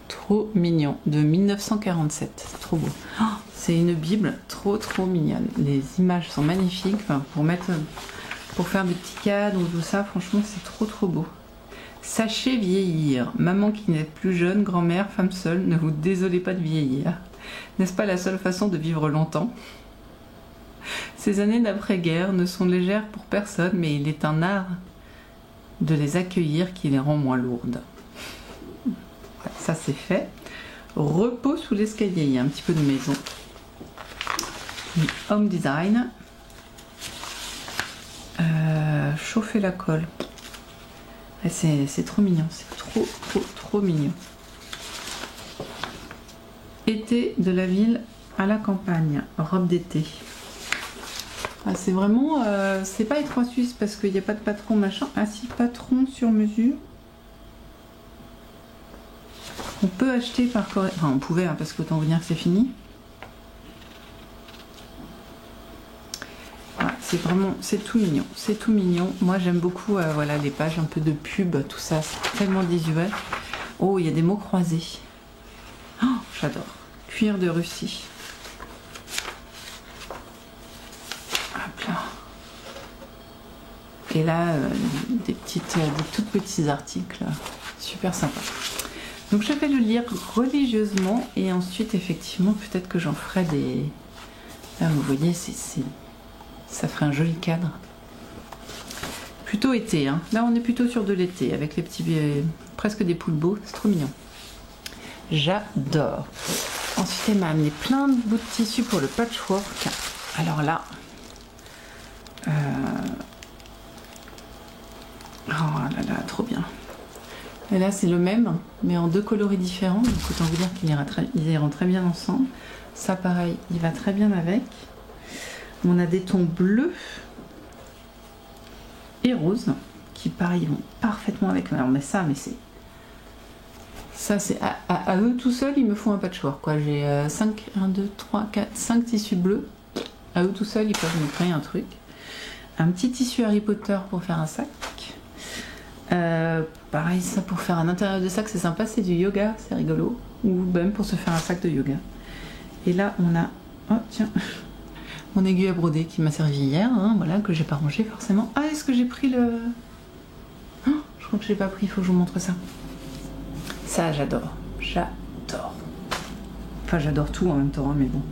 Trop mignon, de 1947, c'est trop beau. Oh, c'est une bible trop mignonne. Les images sont magnifiques, enfin, pour faire des petits cadres ou tout ça, franchement c'est trop beau. Sachez vieillir. Maman qui n'est plus jeune, grand-mère, femme seule, ne vous désolez pas de vieillir. N'est-ce pas la seule façon de vivre longtemps? Ces années d'après-guerre ne sont légères pour personne, mais il est un art de les accueillir qui les rend moins lourdes. Voilà, ça c'est fait. Repos sous l'escalier, il y a un petit peu de maison. Du home design. Chauffer la colle. C'est trop mignon, c'est trop mignon. Été de la ville à la campagne, robe d'été. Ah, c'est vraiment, c'est pas étroit suisse parce qu'il n'y a pas de patron machin. Ah si, patron sur mesure. On peut acheter par corée. Enfin, on pouvait, hein, parce qu'autant vous dire que c'est fini. C'est vraiment, c'est tout mignon, c'est tout mignon. Moi j'aime beaucoup voilà, les pages un peu de pub, tout ça, c'est tellement désuet. Oh, il y a des mots croisés. Oh, j'adore. Cuir de Russie. Hop là. Et là, des tout petits articles, super sympa. Donc je vais le lire religieusement et ensuite effectivement peut-être que j'en ferai des... Là vous voyez, ça ferait un joli cadre. Plutôt été, hein. Là on est plutôt sur de l'été avec les petits presque des poules beaux, c'est trop mignon. J'adore. Ensuite elle m'a amené plein de bouts de tissu pour le patchwork. Alors là, oh là là, trop bien. Et là c'est le même mais en deux coloris différents, donc autant vous dire qu'ils iront très bien ensemble. Ça pareil, il va très bien avec. On a des tons bleus et roses qui pareil vont parfaitement avec. Alors mais c'est ça c'est à eux tout seuls ils me font un patchwork quoi. J'ai 5 tissus bleus. À eux tout seuls ils peuvent me créer un truc. Un petit tissu Harry Potter pour faire un sac. Pareil ça pour faire un intérieur de sac c'est sympa, c'est du yoga, c'est rigolo. Ou même pour se faire un sac de yoga. Et là on a, oh tiens, mon aiguille à broder qui m'a servi hier, hein, voilà, que j'ai pas rangé forcément. Ah, est-ce que j'ai pris le... Oh, je crois que j'ai pas pris, il faut que je vous montre ça. Ça, j'adore. J'adore. Enfin, j'adore tout en même temps, hein, mais bon.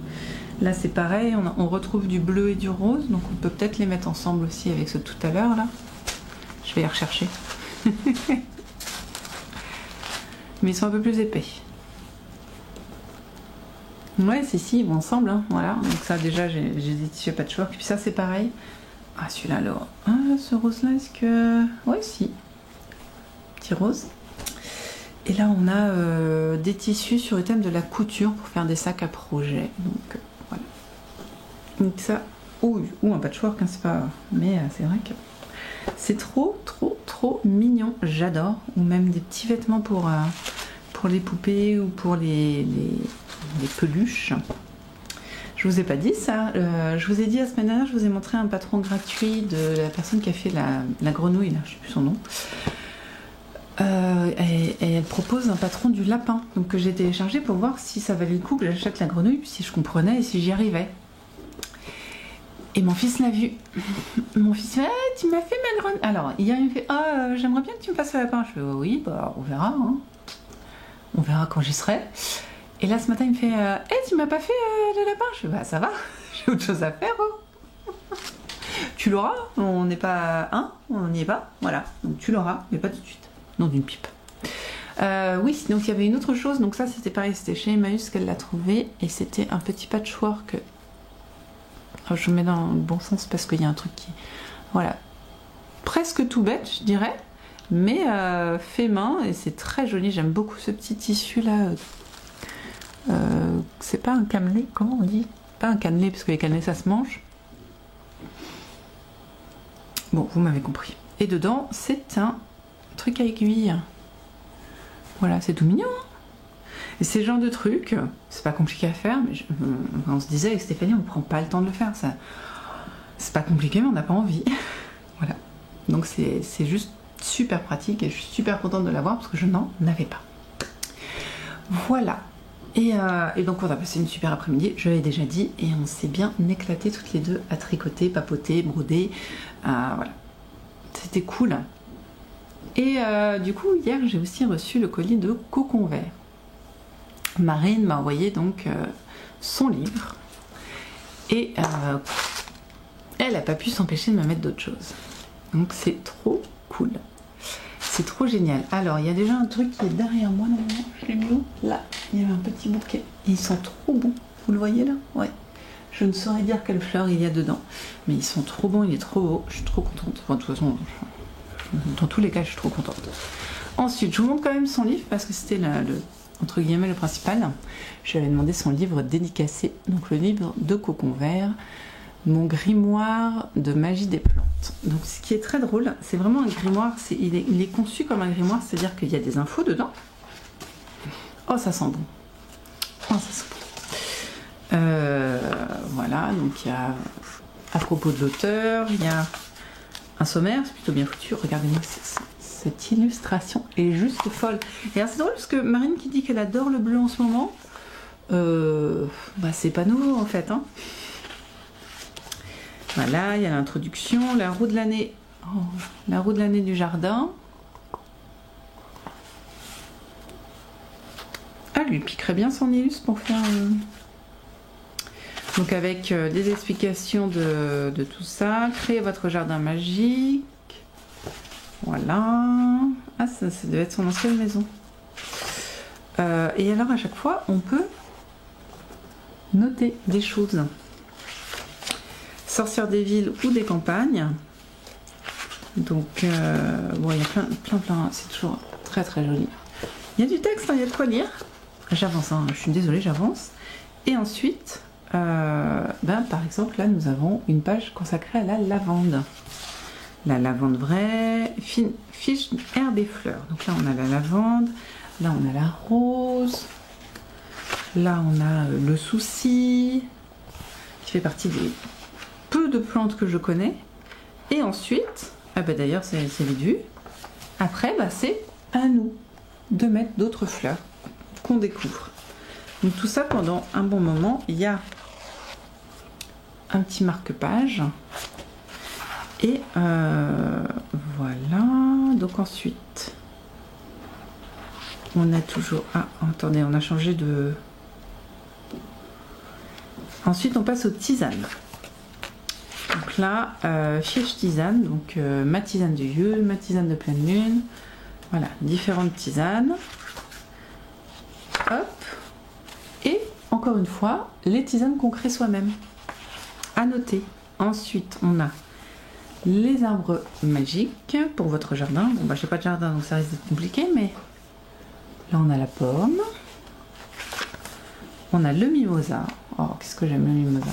Là, c'est pareil, on retrouve du bleu et du rose, donc on peut peut-être les mettre ensemble aussi avec ce tout à l'heure, là. Je vais les rechercher. Mais ils sont un peu plus épais. Ouais, si, ils vont ensemble, hein, voilà. Donc ça, déjà, j'ai des tissus patchwork. Puis ça, c'est pareil. Ah, celui-là, alors... Ah, ce rose-là, est-ce que... Ouais, si. Petit rose. Et là, on a des tissus sur le thème de la couture pour faire des sacs à projet. Donc, voilà. Donc ça... ou un patchwork, hein, c'est pas... Mais c'est vrai que... C'est trop mignon. J'adore. Ou même des petits vêtements pour les poupées ou pour les peluches. Je vous ai pas dit ça. Je vous ai dit la semaine dernière, je vous ai montré un patron gratuit de la personne qui a fait la grenouille, là, je sais plus son nom. Et elle propose un patron du lapin, donc que j'ai téléchargé pour voir si ça valait le coup que j'achète la grenouille, puis si je comprenais et si j'y arrivais. Et mon fils l'a vu. Mon fils fait « tu m'as fait ma grenouille ». Alors, hier il me fait « j'aimerais bien que tu me fasses le lapin ». Je fais « oui, bah on verra, hein. On verra quand j'y serai ». Et là, ce matin, il me fait tu m'as pas fait le lapin ?» Je fais bah ça va, j'ai autre chose à faire. Oh. Tu l'auras, on n'est pas on n'y est pas, voilà. Donc tu l'auras, mais pas tout de suite. Non, d'une pipe. Oui, donc il y avait une autre chose, donc ça c'était pareil, c'était chez Emmaüs qu'elle l'a trouvé, et c'était un petit patchwork. Alors, je mets dans le bon sens parce qu'il y a un truc qui... Voilà. Presque tout bête, je dirais, mais fait main, et c'est très joli, j'aime beaucoup ce petit tissu là. C'est pas un cannelé, comment on dit? Pas un cannelé, parce que les cannelés ça se mange. Bon, vous m'avez compris. Et dedans, c'est un truc à aiguille. Voilà, c'est tout mignon. Hein, et c'est le genre de truc, c'est pas compliqué à faire, mais on se disait avec Stéphanie, on prend pas le temps de le faire. Ça, c'est pas compliqué, mais on n'a pas envie. Voilà. Donc c'est juste super pratique et je suis super contente de l'avoir parce que je n'en avais pas. Voilà. Et donc on a passé une super après-midi, je l'avais déjà dit, et on s'est bien éclaté toutes les deux à tricoter, papoter, broder. Voilà. C'était cool. Et du coup, hier, j'ai aussi reçu le colis de Cocon Vert. Marine m'a envoyé donc son livre. Et elle n'a pas pu s'empêcher de me mettre d'autres choses. Donc c'est trop cool. C'est trop génial. Alors, il y a déjà un truc qui est derrière moi. Normalement, je l'ai mis où? Là, il y avait un petit bouquet. Et ils sont trop bons. Vous le voyez là? Ouais. Je ne saurais dire quelle fleur il y a dedans. Mais ils sont trop bons, il est trop beau. Je suis trop contente. Enfin, de toute façon, dans tous les cas, je suis trop contente. Ensuite, je vous montre quand même son livre parce que c'était entre guillemets le principal. Je lui avais demandé son livre dédicacé. Donc, le livre de Cocon Vert. Mon grimoire de magie des plantes. Donc ce qui est très drôle, c'est vraiment un grimoire, il est conçu comme un grimoire, c'est-à-dire qu'il y a des infos dedans. Oh ça sent bon. Oh ça sent bon. Voilà, donc il y a à propos de l'auteur, il y a un sommaire, c'est plutôt bien foutu. Regardez-moi, cette illustration est juste folle. Et alors c'est drôle parce que Marine qui dit qu'elle adore le bleu en ce moment, c'est pas nouveau en fait, hein. Voilà, il y a l'introduction, la roue de l'année, la roue de l'année du jardin. Ah, lui piquerait bien son illustre pour faire... Donc avec des explications de tout ça. Créez votre jardin magique. Voilà. Ah, ça devait être son ancienne maison. Et alors à chaque fois, on peut noter des choses. Sorcière des villes ou des campagnes. Donc, bon, il y a plein, c'est toujours très très joli. Il y a du texte, il y a de quoi lire. J'avance, hein, je suis désolée, j'avance. Et ensuite, par exemple, là, nous avons une page consacrée à la lavande. La lavande vraie, fiche herbe et fleurs. Donc là, on a la lavande, là, on a la rose, là, on a le souci, qui fait partie des peu de plantes que je connais. Et ensuite, d'ailleurs c'est vite vu, après c'est à nous de mettre d'autres fleurs qu'on découvre. Donc tout ça pendant un bon moment. Il y a un petit marque-page et voilà. Donc ensuite on a toujours, attendez, on a changé de, ensuite on passe aux tisanes. Donc là, fiche tisane, donc ma tisane de Yule, ma tisane de pleine lune, voilà, différentes tisanes. Hop, et encore une fois, les tisanes qu'on crée soi-même. À noter. Ensuite, on a les arbres magiques pour votre jardin. Bon, j'ai pas de jardin, donc ça risque d'être compliqué, mais là, on a la pomme. On a le mimosa. Oh, qu'est-ce que j'aime le mimosa.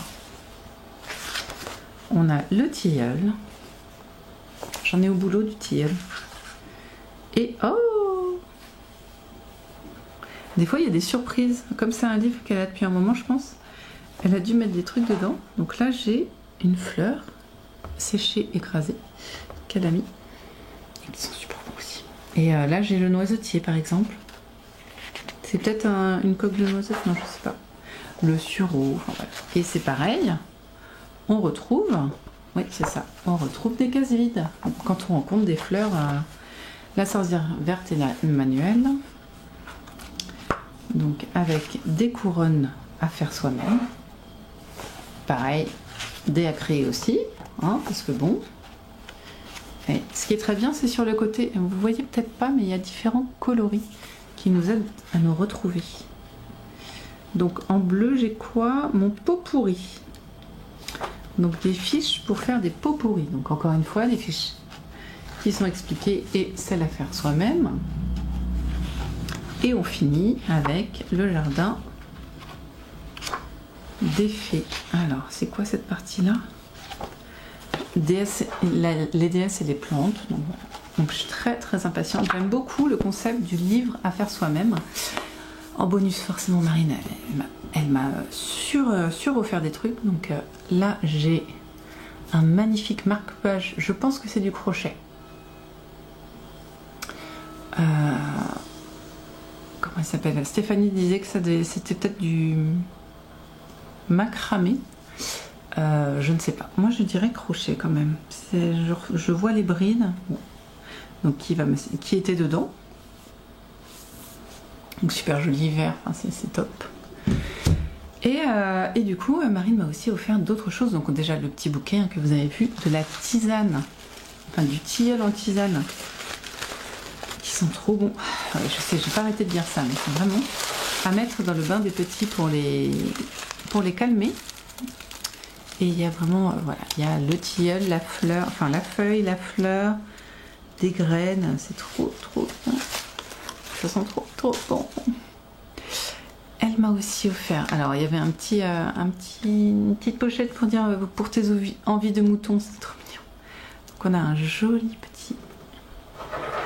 On a le tilleul. J'en ai au boulot du tilleul. Et oh! Des fois, il y a des surprises. Comme c'est un livre qu'elle a depuis un moment, je pense. Elle a dû mettre des trucs dedans. Donc là, j'ai une fleur séchée, écrasée, qu'elle a mis. Et qui sont super bons aussi. Et là, j'ai le noisetier, par exemple. C'est peut-être une coque de noisette. Non, je sais pas. Le sureau. Enfin, voilà. Et c'est pareil. On retrouve, oui c'est ça, on retrouve des cases vides. Quand on rencontre des fleurs, la sorcière verte et la manuelle. Donc avec des couronnes à faire soi-même. Pareil, des à créer aussi, hein, parce que bon. Et ce qui est très bien, c'est sur le côté, vous voyez peut-être pas, mais il y a différents coloris qui nous aident à nous retrouver. Donc en bleu, j'ai quoi? Mon pot pourri. Donc des fiches pour faire des pots pourris. Donc encore une fois, des fiches qui sont expliquées et celles à faire soi-même. Et on finit avec le jardin des fées. Alors, c'est quoi cette partie-là? Les déesses et les plantes. Donc, voilà. Donc je suis très très impatiente. J'aime beaucoup le concept du livre à faire soi-même. En bonus, forcément, Marine, elle m'a sur-offert des trucs. Donc là, j'ai un magnifique marque-page. Je pense que c'est du crochet. elle s'appelle Stéphanie disait que c'était peut-être du macramé. Je ne sais pas. Moi, je dirais crochet quand même. Je vois les brides. Bon. Donc, qui était dedans. Donc, super joli vert. Enfin, c'est top. Et du coup, Marine m'a aussi offert d'autres choses. Donc, déjà, le petit bouquet que vous avez vu, de la tisane. Enfin, du tilleul en tisane. Qui sont trop bons. Ouais, je sais, j'ai pas arrêté de dire ça, mais c'est vraiment à mettre dans le bain des petits pour les calmer. Et il y a vraiment, voilà, il y a le tilleul, la fleur, enfin la feuille, la fleur, des graines, c'est trop bon. Ça sent trop bon. Elle m'a aussi offert, alors il y avait une petite pochette pour dire pour tes envies de mouton, c'est trop mignon. Donc on a un joli petit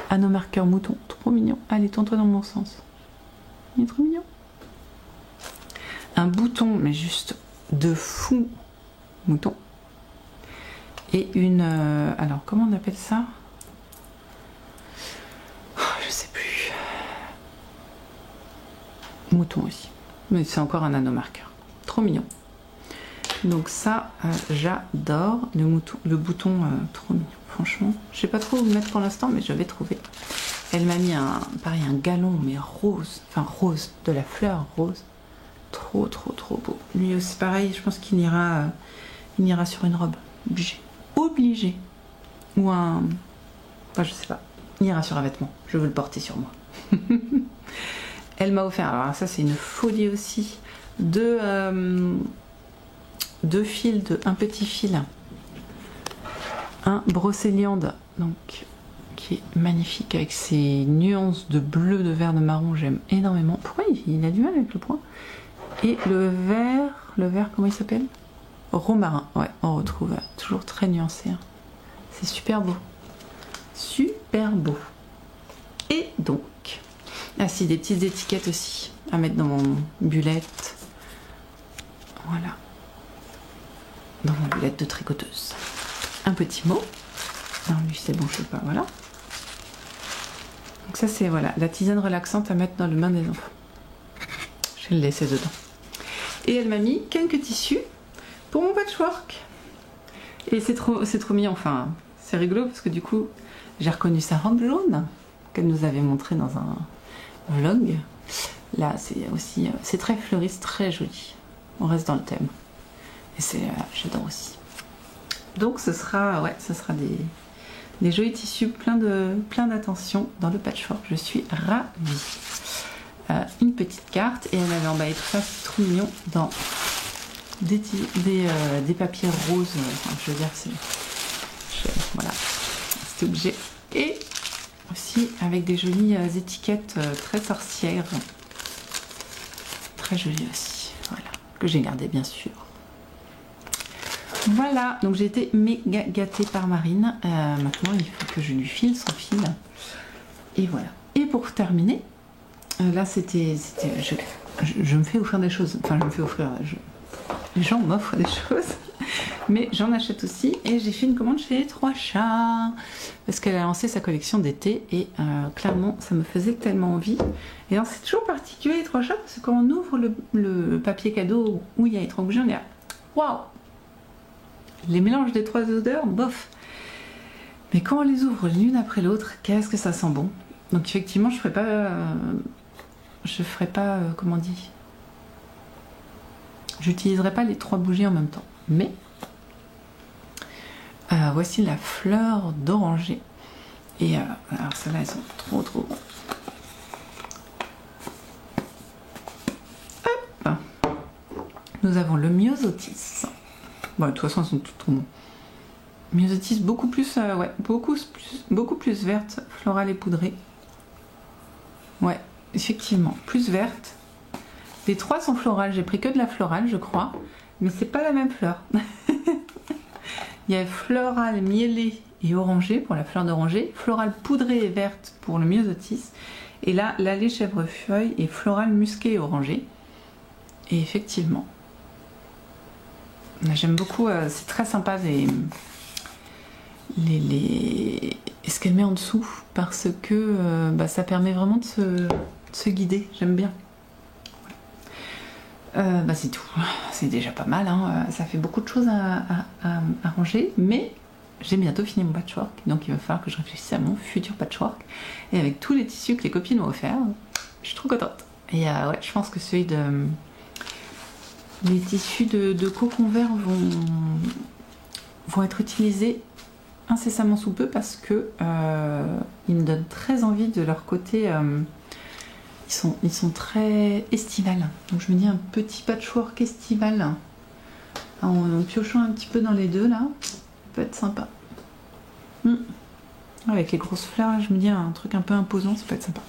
anneau marqueur mouton, trop mignon. Allez, tourne-toi dans mon sens. Il est trop mignon. Un bouton, mais juste de fou mouton. Et une... alors, comment on appelle ça? Oh, je sais plus. Mouton aussi. Mais c'est encore un anneau marqueur. Trop mignon. Donc ça, j'adore. Le bouton, trop mignon. Franchement, je sais pas trop où le mettre pour l'instant, mais je vais trouver. Elle m'a mis pareil, un galon, mais rose. Enfin, rose. De la fleur rose. Trop beau. Lui aussi, pareil, je pense qu'il ira sur une robe. Obligé. Ou un... Enfin, je sais pas. Il ira sur un vêtement. Je veux le porter sur moi. Elle m'a offert, alors ça c'est une folie aussi, deux fils, un petit fil. Un brocéliande, donc, qui est magnifique avec ses nuances de bleu, de vert, de marron. J'aime énormément. Pourquoi il a du mal avec le point? Et le vert, comment il s'appelle? Romarin, ouais, on retrouve toujours très nuancé. Hein. C'est super beau. Super beau. Et donc, ah si, des petites étiquettes aussi à mettre dans mon bullette. Voilà. Dans mon bullette de tricoteuse. Un petit mot. Non, lui c'est bon, je sais pas, voilà. Donc ça c'est, voilà, la tisane relaxante à mettre dans le bain des enfants. Je vais le laisser dedans. Et elle m'a mis quelques tissus pour mon patchwork. Et c'est trop mignon, enfin, c'est rigolo parce que du coup, j'ai reconnu sa robe jaune qu'elle nous avait montré dans un vlog. Là, c'est aussi, c'est très fleuriste, très joli. On reste dans le thème. Et j'adore aussi. Donc ce sera des jolis tissus, plein d'attention dans le patchwork. Je suis ravie. Une petite carte et elle avait emballé tout ça, c'est trop mignon, dans des papiers roses. Enfin, je veux dire, voilà, c'est obligé. Et aussi avec des jolies étiquettes très sorcières. Très jolies aussi, voilà, que j'ai gardé bien sûr. Voilà, donc j'ai été méga gâtée par Marine. Maintenant, il faut que je lui file son fil. Et voilà. Et pour terminer, là, je me fais offrir des choses. Enfin, je me fais offrir... Les gens m'offrent des choses. Mais j'en achète aussi. Et j'ai fait une commande chez Trois Chats. Parce qu'elle a lancé sa collection d'été. Et clairement, ça me faisait tellement envie. Et alors, c'est toujours particulier, les Trois Chats. Parce que quand on ouvre le papier cadeau où il y a les 3 bougies, on est là, waouh! Les mélanges des 3 odeurs, bof. Mais quand on les ouvre l'une après l'autre, qu'est-ce que ça sent bon. Donc effectivement, je ferai pas, comment on dit, j'utiliserai pas les 3 bougies en même temps. Mais voici la fleur d'oranger. Et alors celles-là, elles sont trop bon. Hop. Nous avons le myosotis. Bon, de toute façon, elles sont toutes trop bonnes. Myosotis beaucoup plus, beaucoup plus verte, florale et poudrée. Ouais, effectivement, plus verte. Les 3 sont florales, j'ai pris que de la florale, je crois, mais c'est pas la même fleur. Il y a florale mielée et orangée pour la fleur d'oranger, florale poudrée et verte pour le myosotis, et là, l'allée chèvrefeuille et florale musquée et orangée. Et effectivement, j'aime beaucoup, c'est très sympa ce qu'elle met en dessous, parce que ça permet vraiment se guider, j'aime bien. Bah c'est tout, c'est déjà pas mal, hein. Ça fait beaucoup de choses à ranger, mais j'ai bientôt fini mon patchwork, donc il va falloir que je réfléchisse à mon futur patchwork. Et avec tous les tissus que les copines m'ont offerts, je suis trop contente. Et ouais, je pense que les tissus de cocon vert vont être utilisés incessamment sous peu parce que ils me donnent très envie de leur côté. Ils sont très estivales. Donc je me dis un petit patchwork estival en piochant un petit peu dans les deux là, ça peut être sympa. Avec les grosses fleurs, je me dis un truc un peu imposant, ça peut être sympa.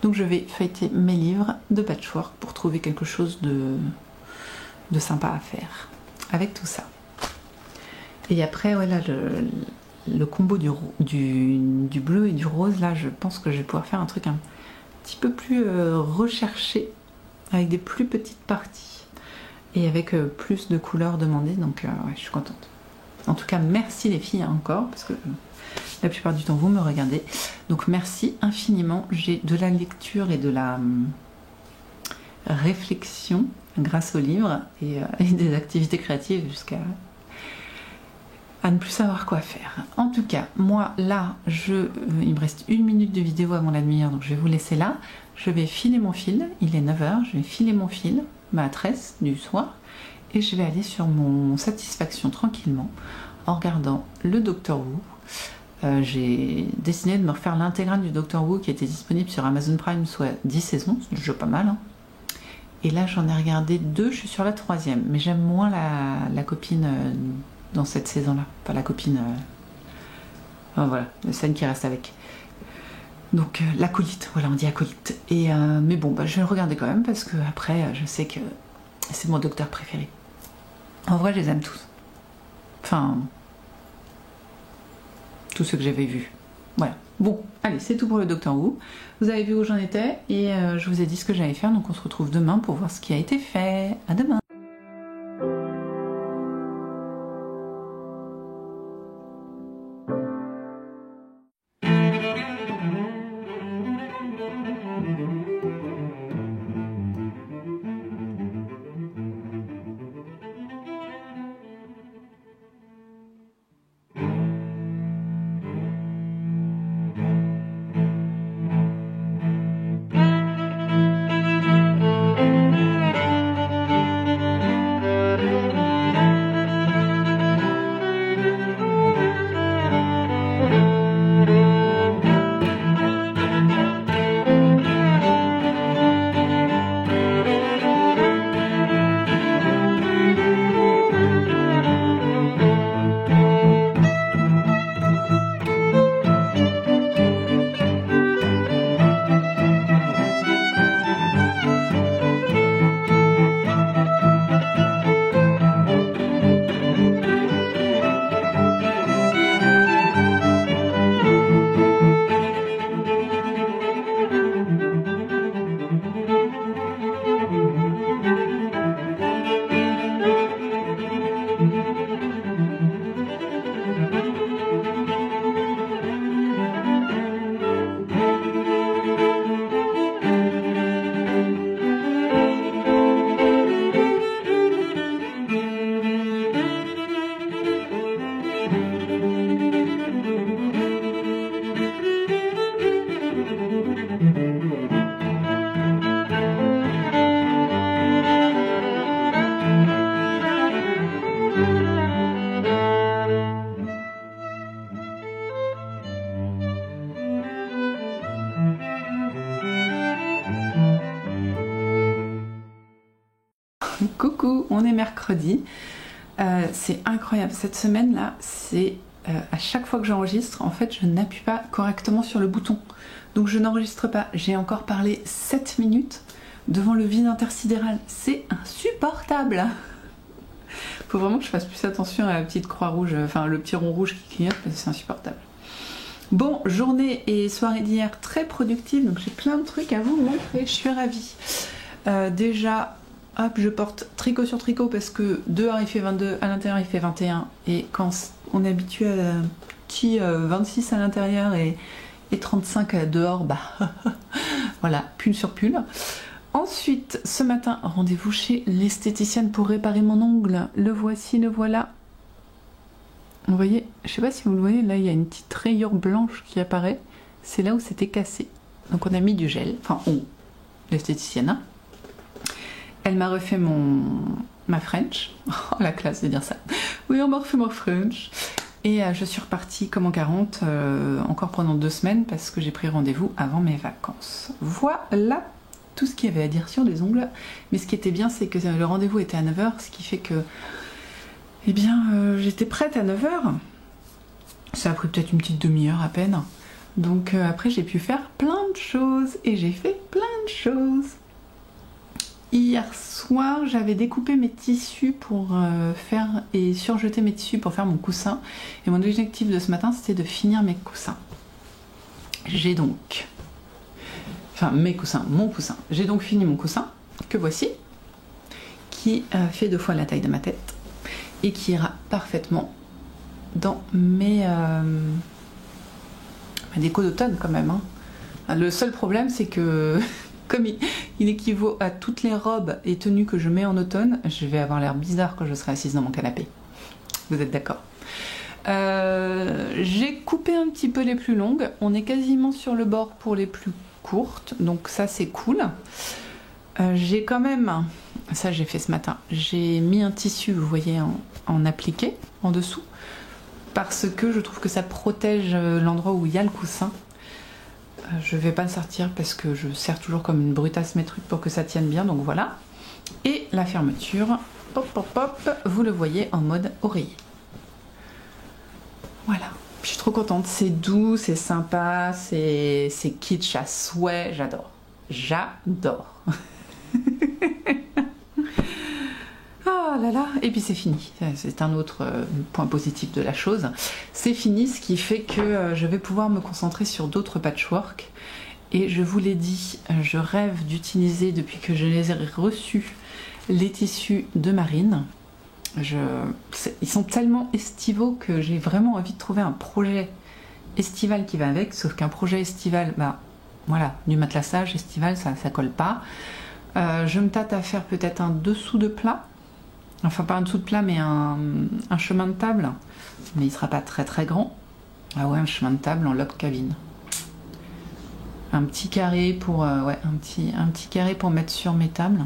Donc je vais feuilleter mes livres de patchwork pour trouver quelque chose de sympa à faire avec tout ça. Et après, ouais, là, le combo du bleu et du rose, là, je pense que je vais pouvoir faire un truc un petit peu plus recherché, avec des plus petites parties et avec plus de couleurs demandées. Donc, ouais, je suis contente. En tout cas, merci les filles encore, parce que la plupart du temps, vous me regardez. Donc, merci infiniment. J'ai de la lecture et de la réflexion grâce au livre et des activités créatives jusqu'à ne plus savoir quoi faire. En tout cas, moi là, il me reste 1 minute de vidéo avant la demi-heure, donc je vais vous laisser là. Je vais filer mon fil, il est 9h, je vais filer mon fil, ma tresse du soir, et je vais aller sur mon satisfaction tranquillement en regardant le Doctor Who. J'ai décidé de me refaire l'intégrale du Doctor Who qui était disponible sur Amazon Prime, soit 10 saisons, c'est déjà pas mal, hein. Et là j'en ai regardé 2, je suis sur la 3e, mais j'aime moins la copine dans cette saison-là. Enfin, la copine... voilà, celle qui reste avec. Donc, l'acolyte, voilà, on dit acolyte. Et, mais bon, bah, je vais le regarder quand même, parce que après, je sais que c'est mon docteur préféré. En vrai, je les aime tous. Enfin... tous ceux que j'avais vus. Voilà. Bon, allez, c'est tout pour le Docteur Who. Vous avez vu où j'en étais, et je vous ai dit ce que j'allais faire, donc on se retrouve demain pour voir ce qui a été fait. À demain! Coucou, on est mercredi. C'est incroyable, cette semaine-là, c'est à chaque fois que j'enregistre, en fait, je n'appuie pas correctement sur le bouton. Donc je n'enregistre pas. J'ai encore parlé 7 minutes devant le vide intersidéral. C'est insupportable. Faut vraiment que je fasse plus attention à la petite croix rouge, enfin le petit rond rouge qui clignote, parce que c'est insupportable. Bon, journée et soirée d'hier très productive, donc j'ai plein de trucs à vous montrer, je suis ravie. Déjà, hop, je porte tricot sur tricot parce que dehors il fait 22, à l'intérieur il fait 21, et quand on est habitué à un petit 26 à l'intérieur et 35 dehors, bah Voilà, pull sur pull. Ensuite, ce matin, rendez-vous chez l'esthéticienne pour réparer mon ongle. Le voici, le voilà. Vous voyez, je sais pas si vous le voyez, là il y a une petite rayure blanche qui apparaît. C'est là où c'était cassé. Donc on a mis du gel, enfin l'esthéticienne. Hein. Elle m'a refait ma French. Oh, la classe de dire ça. Oui, on m'a refait ma French. Et je suis repartie comme en 40, encore pendant 2 semaines, parce que j'ai pris rendez-vous avant mes vacances. Voilà tout ce qu'il y avait à dire sur les ongles. Mais ce qui était bien, c'est que le rendez-vous était à 9h, ce qui fait que, eh bien, j'étais prête à 9h. Ça a pris peut-être une petite demi-heure à peine. Donc après, j'ai pu faire plein de choses. Et j'ai fait plein de choses. Hier soir, j'avais découpé mes tissus pour faire et surjeter mes tissus pour faire mon coussin. Et mon objectif de ce matin, c'était de finir mes coussins. J'ai donc... Enfin, mes coussins, mon coussin. J'ai donc fini mon coussin, que voici, qui fait 2 fois la taille de ma tête et qui ira parfaitement dans mes décos d'automne quand même. Hein. Le seul problème, c'est que... Comme il équivaut à toutes les robes et tenues que je mets en automne, je vais avoir l'air bizarre quand je serai assise dans mon canapé. Vous êtes d'accord? J'ai coupé un petit peu les plus longues. On est quasiment sur le bord pour les plus courtes. Donc ça, c'est cool. J'ai quand même... Ça, j'ai fait ce matin. J'ai mis un tissu, vous voyez, en appliqué, en dessous. Parce que je trouve que ça protège l'endroit où il y a le coussin. Je vais pas le sortir parce que je serre toujours comme une brutasse mes trucs pour que ça tienne bien, donc voilà. Et la fermeture, hop hop hop, vous le voyez en mode oreiller. Voilà, je suis trop contente, c'est doux, c'est sympa, c'est kitsch à souhait, j'adore. J'adore. Ah là là, et puis c'est fini, c'est un autre point positif de la chose. C'est fini, ce qui fait que je vais pouvoir me concentrer sur d'autres patchwork. Et je vous l'ai dit, je rêve d'utiliser, depuis que je les ai reçus, les tissus de Marine. Ils sont tellement estivaux que j'ai vraiment envie de trouver un projet estival qui va avec, sauf qu'un projet estival, bah voilà, du matelassage estival, ça colle pas. Je me tâte à faire peut-être un dessous de plat. Enfin, pas un dessous de plat, mais un chemin de table. Mais il sera pas très très grand. Ah ouais, un chemin de table en lobe cabine. Un petit carré pour... ouais, un petit carré pour mettre sur mes tables.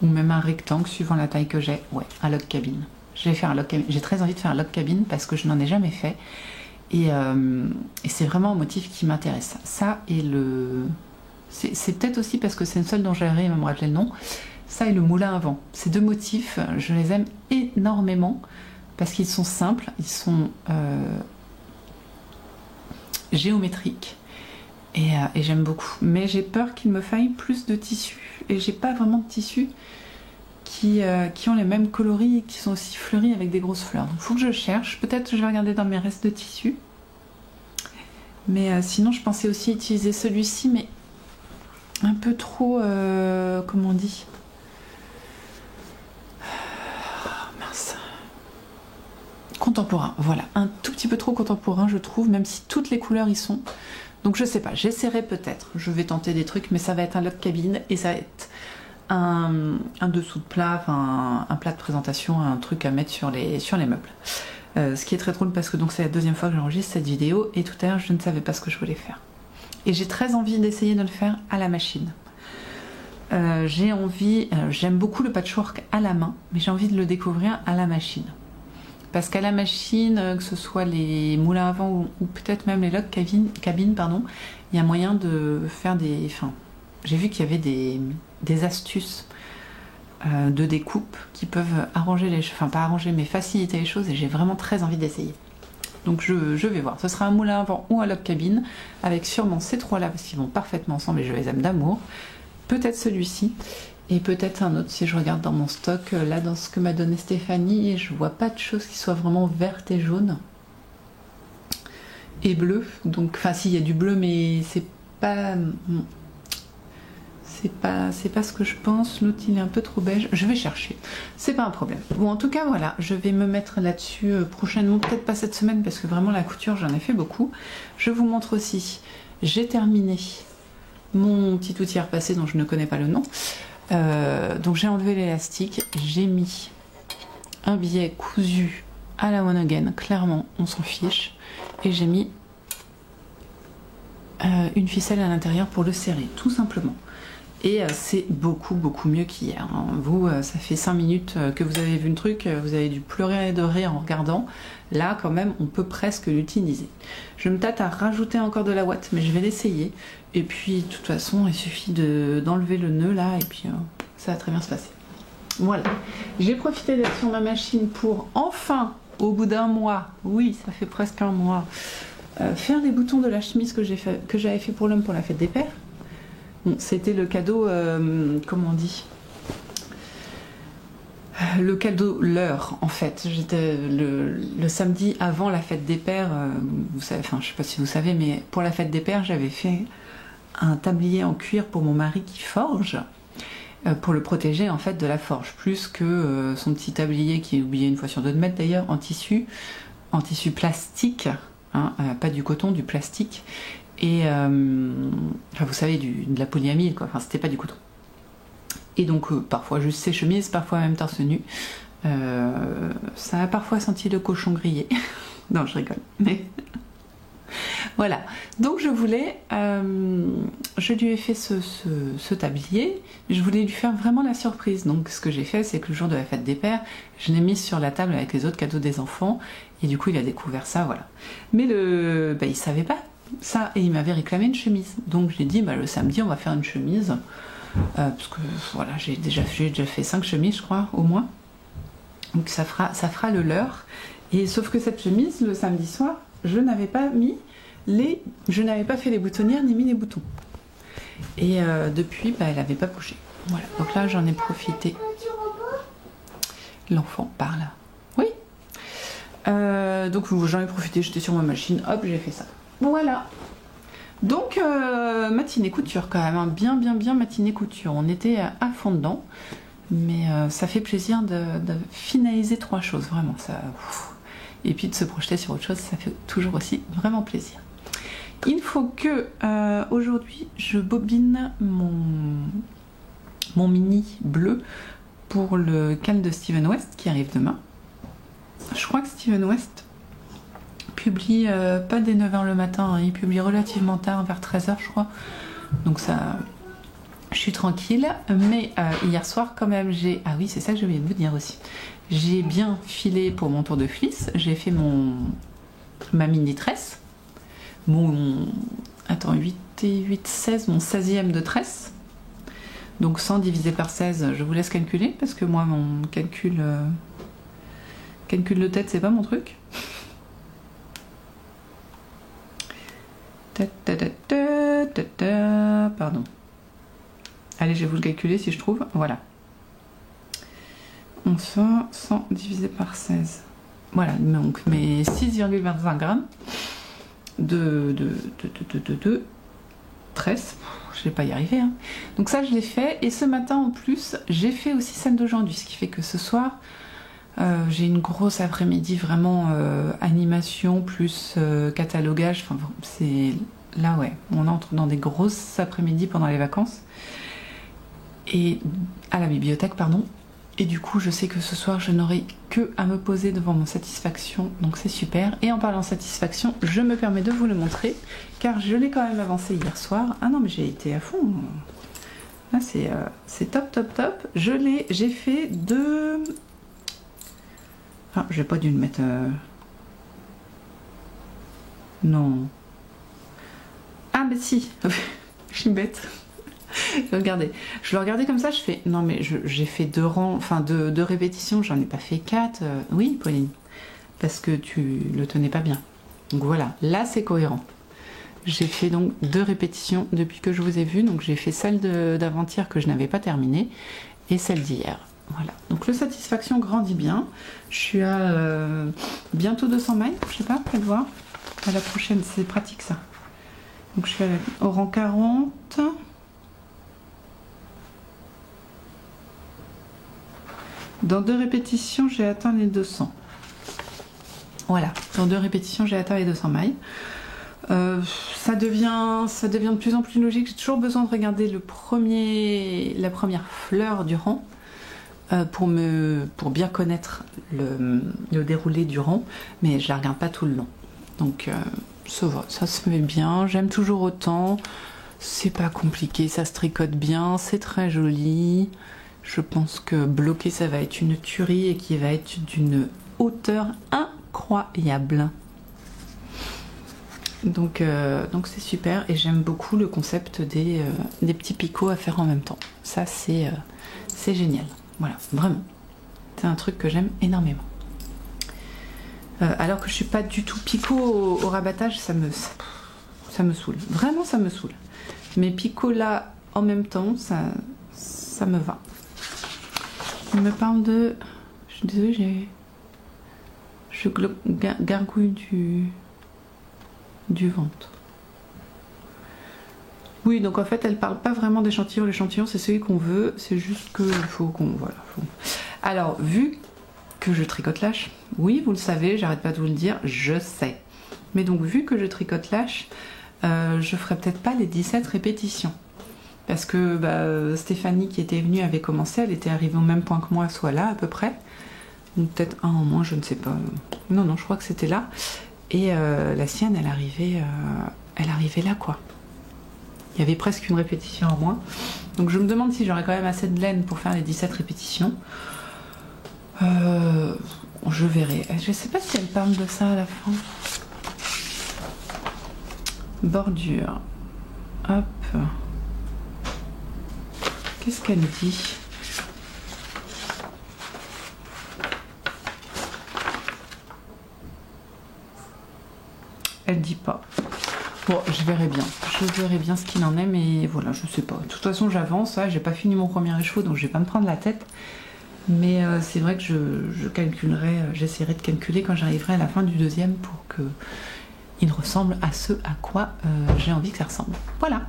Ou même un rectangle, suivant la taille que j'ai. Ouais, un log cabine. Je vais faire un log cabine. J'ai très envie de faire un log cabine parce que je n'en ai jamais fait. Et c'est vraiment un motif qui m'intéresse. Ça et le... C'est peut-être aussi parce que c'est le seul dont j'arrive à me rappeler le nom. Ça et le moulin à vent. Ces 2 motifs, je les aime énormément parce qu'ils sont simples, ils sont géométriques et j'aime beaucoup. Mais j'ai peur qu'il me faille plus de tissus et j'ai pas vraiment de tissus qui ont les mêmes coloris et qui sont aussi fleuris avec des grosses fleurs. Donc il faut que je cherche. Peut-être que je vais regarder dans mes restes de tissus. Mais sinon, je pensais aussi utiliser celui-ci, mais un peu trop, comment on dit ? Contemporain, voilà, un tout petit peu trop contemporain je trouve, même si toutes les couleurs y sont. Donc je sais pas, j'essaierai peut-être, je vais tenter des trucs, mais ça va être un log cabine et ça va être un dessous de plat, enfin un plat de présentation, un truc à mettre sur les meubles. Ce qui est très drôle parce que donc c'est la 2e fois que j'enregistre cette vidéo et tout à l'heure je ne savais pas ce que je voulais faire. Et j'ai très envie d'essayer de le faire à la machine. J'ai envie, j'aime beaucoup le patchwork à la main, mais j'ai envie de le découvrir à la machine. Parce qu'à la machine, que ce soit les moulins à vent ou peut-être même les log cabines, pardon, il y a moyen de faire des... Enfin, j'ai vu qu'il y avait des astuces de découpe qui peuvent arranger les... Enfin, pas arranger, mais faciliter les choses et j'ai vraiment très envie d'essayer. Donc je vais voir. Ce sera un moulin à vent ou un log cabine avec sûrement ces 3-là parce qu'ils vont parfaitement ensemble et je les aime d'amour. Peut-être celui-ci. Et peut-être un autre si je regarde dans mon stock, là dans ce que m'a donné Stéphanie, je vois pas de choses qui soient vraiment vertes et jaunes. Et bleu, donc, enfin si, il y a du bleu mais c'est pas ce que je pense, l'autre il est un peu trop beige, je vais chercher, c'est pas un problème. Bon en tout cas voilà, je vais me mettre là-dessus prochainement, peut-être pas cette semaine parce que vraiment la couture j'en ai fait beaucoup. Je vous montre aussi j'ai terminé mon petit outil à repasser dont je ne connais pas le nom. Donc j'ai enlevé l'élastique, j'ai mis un billet cousu à la one again, clairement on s'en fiche, et j'ai mis une ficelle à l'intérieur pour le serrer, tout simplement. Et c'est beaucoup mieux qu'hier. Hein. Vous, ça fait 5 minutes que vous avez vu le truc, vous avez dû pleurer de rire en regardant. Là, quand même, on peut presque l'utiliser. Je me tâte à rajouter encore de la ouate, mais je vais l'essayer. Et puis, de toute façon, il suffit d'enlever le nœud là, et puis ça va très bien se passer. Voilà. J'ai profité d'être sur ma machine pour enfin, au bout d'un mois, oui, ça fait presque un mois, faire les boutons de la chemise que j'avais fait pour l'homme pour la fête des pères. Bon, c'était le cadeau, comment on dit, le cadeau leur en fait. J'étais le samedi avant la fête des pères, vous savez, enfin je sais pas si vous savez, mais pour la fête des pères j'avais fait un tablier en cuir pour mon mari qui forge, pour le protéger en fait de la forge, plus que son petit tablier qui est oublié une fois sur deux de mettre d'ailleurs, en tissu plastique, hein, pas du coton, du plastique. Et enfin, vous savez, de la polyamide quoi, enfin c'était pas du coton. Et donc parfois juste ses chemises, parfois même torse nu. Ça a parfois senti le cochon grillé. Non, je rigole, mais voilà. Donc je voulais, je lui ai fait ce tablier, je voulais lui faire vraiment la surprise. Donc ce que j'ai fait, c'est que le jour de la fête des pères, je l'ai mis sur la table avec les autres cadeaux des enfants, et du coup il a découvert ça, voilà. Mais il savait pas ça, et il m'avait réclamé une chemise. Donc j'ai dit, le samedi on va faire une chemise, parce que voilà, j'ai déjà fait 5 chemises je crois, au moins. Donc ça fera le leur. Et sauf que cette chemise, le samedi soir, je n'avais pas fait les boutonnières ni mis les boutons. Et depuis, elle n'avait pas bougé. Voilà, donc là j'en ai profité. L'enfant parle. Oui. Donc j'en ai profité, j'étais sur ma machine, hop, j'ai fait ça. Voilà. Donc matinée couture quand même, hein. Bien matinée couture. On était à fond dedans, mais ça fait plaisir de finaliser 3 choses, vraiment. Ça, et puis de se projeter sur autre chose, ça fait toujours aussi vraiment plaisir. Il faut que aujourd'hui je bobine mon mini bleu pour le cal de Steven West qui arrive demain. Je crois que Steven West publie pas dès 9h le matin, hein, il publie relativement tard, vers 13h je crois. Donc ça, je suis tranquille. Mais hier soir quand même ah oui, c'est ça que j'ai oublié de vous dire aussi. J'ai bien filé pour mon tour de fleece. J'ai fait ma mini tresse. Attends, 8 et 8, 16, mon 16e de tresse. Donc 100 divisé par 16, je vous laisse calculer parce que moi mon calcul de tête c'est pas mon truc. Pardon. Allez, je vais vous le calculer si je trouve. Voilà. On fait 100 divisé par 16. Voilà, donc mes 6,25 grammes de tresse. Je vais pas y arriver. Hein. Donc ça, je l'ai fait. Et ce matin, en plus, j'ai fait aussi celle d'aujourd'hui. Ce qui fait que ce soir, j'ai une grosse après-midi, vraiment animation plus catalogage. Enfin, c'est là, ouais, on entre dans des grosses après-midi pendant les vacances. Et à la bibliothèque, pardon. Et du coup, je sais que ce soir, je n'aurai que à me poser devant mon satisfaction. Donc c'est super. Et en parlant satisfaction, je me permets de vous le montrer. Car je l'ai quand même avancé hier soir. Ah non, mais j'ai été à fond. Là, c'est top. J'ai fait 2... Ah, j'ai pas dû le mettre... Non. Ah, mais si. Je suis bête. Regardez, je le regardais comme ça, je fais non mais j'ai fait 2 rangs, enfin 2 répétitions, j'en ai pas fait 4. Oui, Pauline, parce que tu le tenais pas bien. Donc voilà, là c'est cohérent. J'ai fait donc 2 répétitions depuis que je vous ai vu, donc j'ai fait celle d'avant-hier que je n'avais pas terminée et celle d'hier. Voilà, donc le satisfaction grandit bien. Je suis à bientôt 200 mailles, je sais pas, peut-être voir. À la prochaine, c'est pratique ça. Donc je suis au rang 40. Dans 2 répétitions, j'ai atteint les 200. Voilà, dans 2 répétitions, j'ai atteint les 200 mailles. Ça devient de plus en plus logique. J'ai toujours besoin de regarder la première fleur du rang pour bien connaître le déroulé du rang, mais je la regarde pas tout le long. Donc ça va, ça se met bien. J'aime toujours autant. C'est pas compliqué, ça se tricote bien, c'est très joli. Je pense que bloquer ça va être une tuerie et qui va être d'une hauteur incroyable. Donc c'est super et j'aime beaucoup le concept des petits picots à faire en même temps. Ça c'est génial. Voilà, vraiment. C'est un truc que j'aime énormément. Alors que je suis pas du tout picot au rabattage, ça me saoule. Vraiment ça me saoule. Mais picot là en même temps, ça me va. Il me parle de... Je suis désolée, je gargouille du ventre. Oui, donc en fait, elle parle pas vraiment d'échantillon. L'échantillon, c'est celui qu'on veut. C'est juste qu'il faut qu'on... Voilà. Alors, vu que je tricote lâche, oui, vous le savez, j'arrête pas de vous le dire, je sais. Mais donc, vu que je tricote lâche, je ferai peut-être pas les 17 répétitions. Parce que Stéphanie qui était venue avait commencé, elle était arrivée au même point que moi, soit là à peu près. Ou peut-être un en moins, je ne sais pas. Non, je crois que c'était là. Et la sienne, elle arrivait là quoi. Il y avait presque une répétition en moins. Donc je me demande si j'aurais quand même assez de laine pour faire les 17 répétitions. Je verrai. Je sais pas si elle parle de ça à la fin. Bordure. Hop. Qu'est-ce qu'elle dit? Elle dit pas. Bon, je verrai bien. Je verrai bien ce qu'il en est, mais voilà, je sais pas. De toute façon, j'avance. J'ai pas fini mon premier écheveau, donc je vais pas me prendre la tête. Mais c'est vrai que je calculerai, j'essaierai de calculer quand j'arriverai à la fin du deuxième pour que il ressemble à ce à quoi j'ai envie que ça ressemble. Voilà.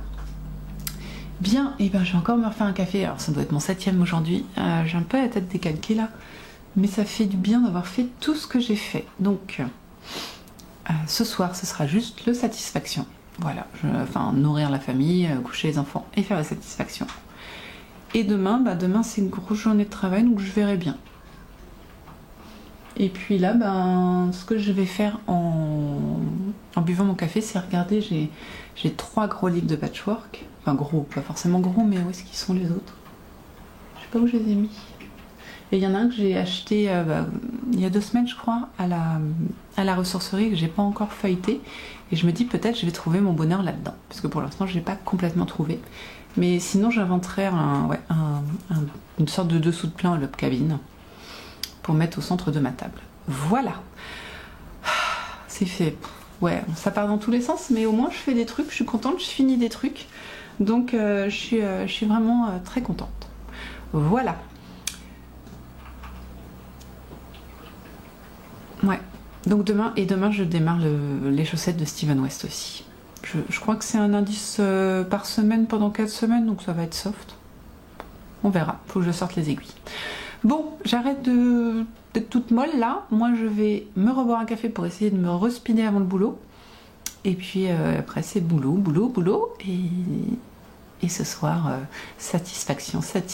Bien, et ben je vais encore me refaire un café. Alors ça doit être mon 7e aujourd'hui. J'ai un peu la tête décalquée là, mais ça fait du bien d'avoir fait tout ce que j'ai fait. Donc ce soir, ce sera juste le satisfaction. Voilà, nourrir la famille, coucher les enfants et faire la satisfaction. Et demain, demain c'est une grosse journée de travail, donc je verrai bien. Et puis là, ce que je vais faire en buvant mon café, c'est regarder, j'ai 3 gros livres de patchwork. Enfin gros, pas forcément gros, mais où est-ce qu'ils sont les autres? Je sais pas où je les ai mis. Et il y en a un que j'ai acheté il y a 2 semaines, je crois, à la ressourcerie, que j'ai pas encore feuilleté. Et je me dis peut-être je vais trouver mon bonheur là-dedans. Parce que pour l'instant, je l'ai pas complètement trouvé. Mais sinon, j'inventerai une sorte de dessous de plat en lobe cabine pour mettre au centre de ma table. Voilà. C'est fait. Ouais, ça part dans tous les sens, mais au moins je fais des trucs, je suis contente, je finis des trucs. Donc je suis vraiment très contente. Voilà. Ouais. Donc demain je démarre les chaussettes de Steven West aussi. Je crois que c'est un indice par semaine pendant 4 semaines, donc ça va être soft. On verra, faut que je sorte les aiguilles. Bon, j'arrête d'être toute molle là. Moi je vais me reboire un café pour essayer de me respiner avant le boulot. Et puis après c'est boulot. Et ce soir, satisfaction. C'est